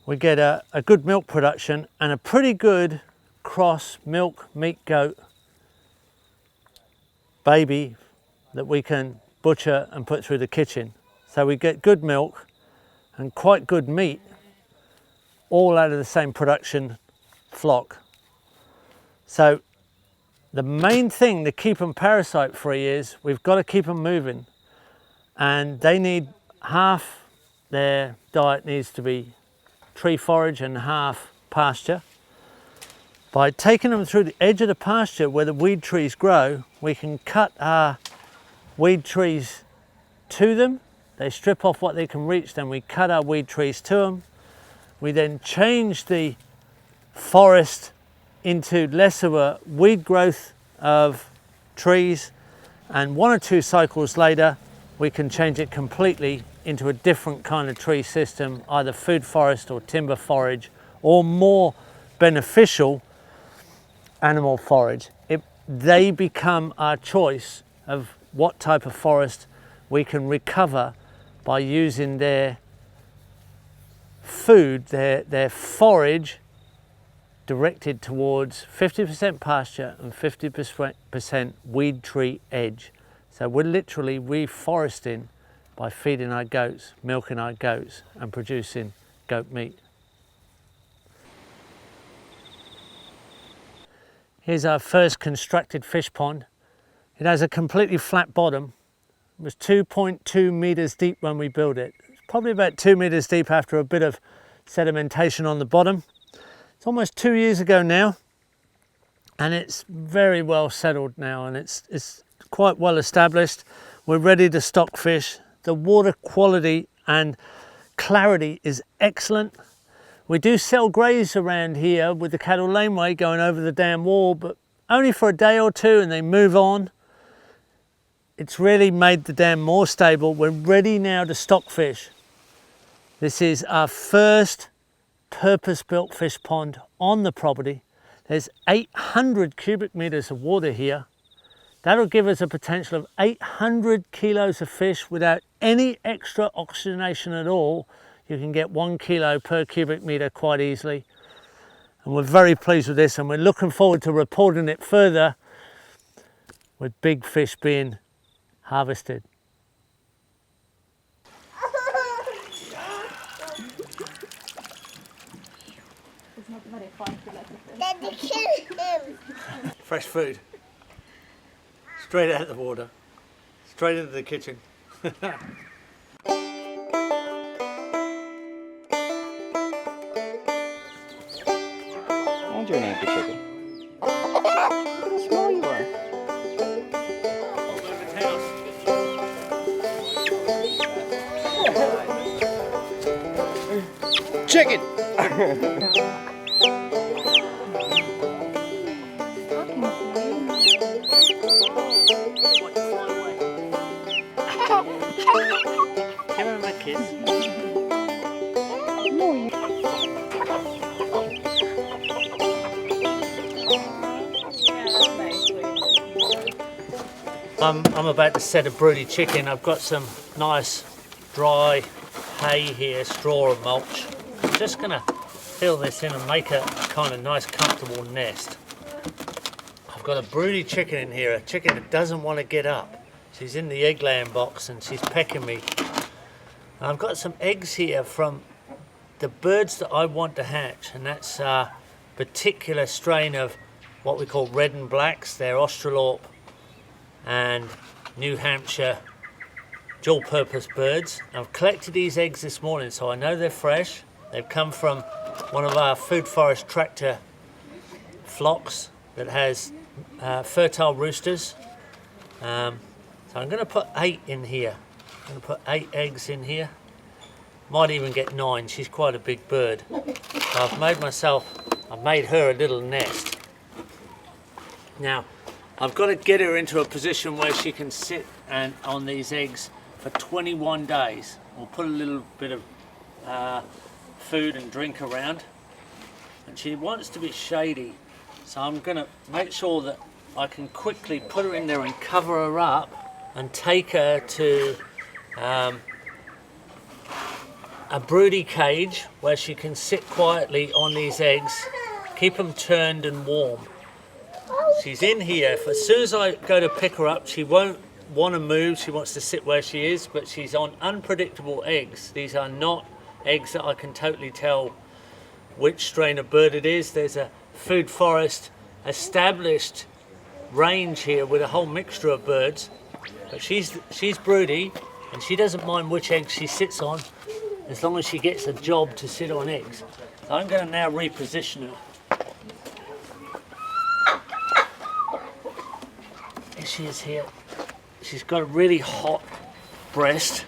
A: we get a good milk production and a pretty good cross milk meat goat baby that we can butcher and put through the kitchen. So we get good milk and quite good meat all out of the same production flock. So the main thing to keep them parasite free is we've got to keep them moving, and they need half their diet needs to be tree forage and half pasture. By taking them through the edge of the pasture where the weed trees grow, we can cut our weed trees to them. They strip off what they can reach, then we cut our weed trees to them. We then change the forest into less of a weed growth of trees, and 1 or 2 cycles later we can change it completely into a different kind of tree system, either food forest or timber forage, or more beneficial animal forage. They become our choice of what type of forest we can recover by using their food, their forage, directed towards 50% pasture and 50% weed tree edge. So we're literally reforesting by feeding our goats, milking our goats, and producing goat meat. Here's our first constructed fish pond. It has a completely flat bottom. It was 2.2 meters deep when we built it. It's probably about 2 meters deep after a bit of sedimentation on the bottom. It's almost 2 years ago now, and it's very well settled now, and it's quite well established. We're ready to stock fish. The water quality and clarity is excellent. We do sell graze around here with the cattle laneway going over the dam wall, but only for a day or two and they move on. it's really made the dam more stable. We're ready now to stock fish. This is our first purpose-built fish pond on the property. There's 800 cubic meters of water here. That'll give us a potential of 800 kilos of fish without any extra oxygenation at all. You can get 1 kilo per cubic meter quite easily. And we're very pleased with this, and we're looking forward to reporting it further with big fish being harvested.
B: Daddy, kill him.
A: Fresh food. Straight out of the water. Straight into the kitchen.
C: And you're an empty chicken. Look how small you are. Chicken!
A: Give him a kiss. I'm about to set a broody chicken. I've got some nice dry hay here, straw and mulch. I'm just going to fill this in and make a kind of nice comfortable nest. I've got a broody chicken in here, a chicken that doesn't want to get up. She's in the egg laying box and she's pecking me. And I've got some eggs here from the birds that I want to hatch, and that's a particular strain of what we call red and blacks. They're Australorp and New Hampshire dual purpose birds. I've collected these eggs this morning, so I know they're fresh. They've come from one of our food forest tractor flocks that has fertile roosters. So I'm going to put 8 in here. I'm going to put 8 eggs in here. Might even get 9. She's quite a big bird. So I've made her a little nest. Now, I've got to get her into a position where she can sit on these eggs for 21 days. We'll put a little bit of food and drink around. And she wants to be shady. So I'm going to make sure that I can quickly put her in there and cover her up and take her to a broody cage where she can sit quietly on these eggs, keep them turned and warm. She's in here. As soon as I go to pick her up, she won't want to move. She wants to sit where she is, but she's on unpredictable eggs. These are not eggs that I can totally tell which strain of bird it is. There's a food forest established range here with a whole mixture of birds, but she's broody and she doesn't mind which egg she sits on as long as she gets a job to sit on eggs. So I'm going to now reposition her. Here she is here. She's got a really hot breast.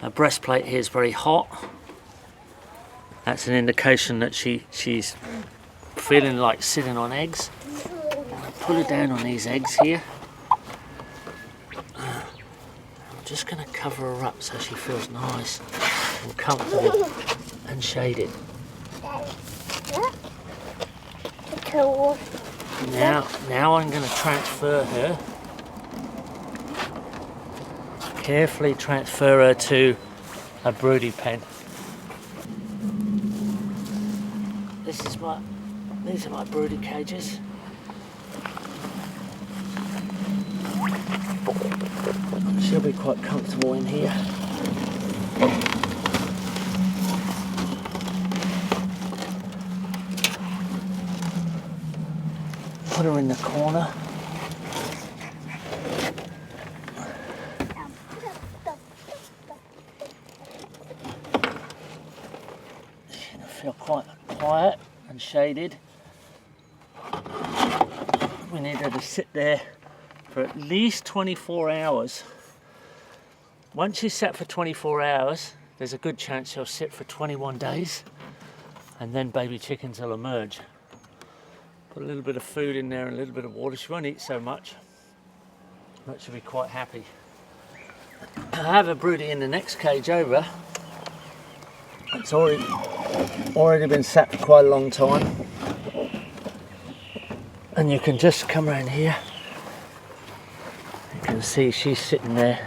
A: Her breastplate here is very hot. That's an indication that she's feeling like sitting on eggs. I'll put her down on these eggs here. I'm just going to cover her up so she feels nice and comfortable and shaded. Now I'm going to transfer her. Carefully transfer her to a broody pen. These are my broody cages. She'll be quite comfortable in here. Put her in the corner. She'll feel quite quiet and shaded. We need her to sit there for at least 24 hours. Once she's sat for 24 hours, there's a good chance she'll sit for 21 days, and then baby chickens will emerge. Put a little bit of food in there and a little bit of water. She won't eat so much. but she'll be quite happy. I have a broody in the next cage over. It's already been sat for quite a long time. And you can just come around here. You can see she's sitting there.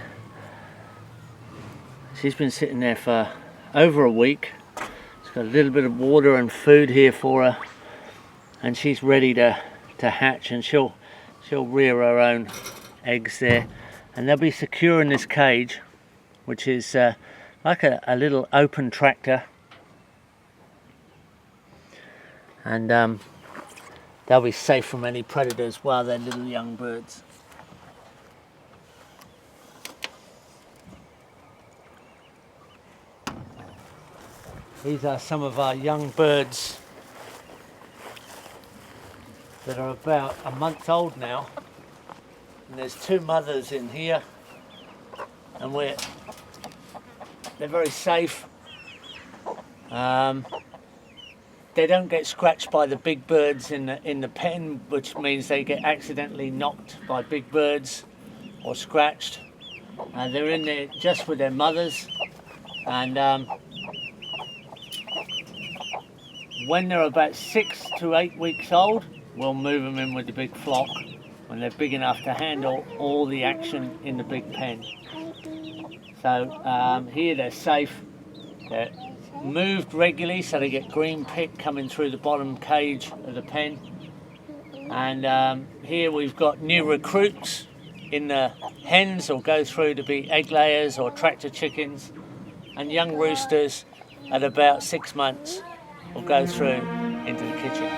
A: She's been sitting there for over a week. It's got a little bit of water and food here for her, and she's ready to hatch, and she'll rear her own eggs there, and they'll be secure in this cage, which is like a little open tractor, and they'll be safe from any predators while they're little young birds. These are some of our young birds that are about a month old now, and there's 2 mothers in here, and they're very safe. They don't get scratched by the big birds in the pen, which means they get accidentally knocked by big birds or scratched. They're in there just with their mothers, and when they're about 6 to 8 weeks old, we'll move them in with the big flock when they're big enough to handle all the action in the big pen. So here they're safe. They're moved regularly, so they get green pick coming through the bottom cage of the pen. And here we've got new recruits in the hens, or go through to be egg layers or tractor chickens, and young roosters at about 6 months will go through into the kitchen.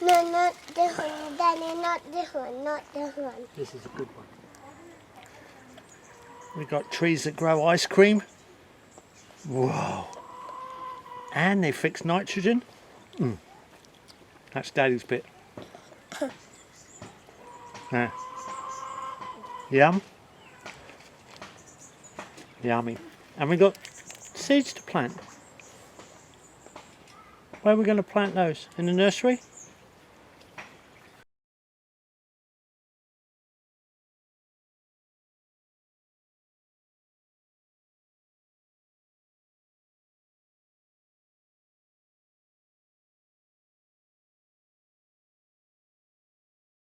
B: No, not this one, Daddy, not this one, not this one.
A: This is a good one. We've got trees that grow ice cream. Whoa. And they fix nitrogen. That's Daddy's bit. Yum. Yummy. And we've got seeds to plant. Where are we going to plant those? In the nursery?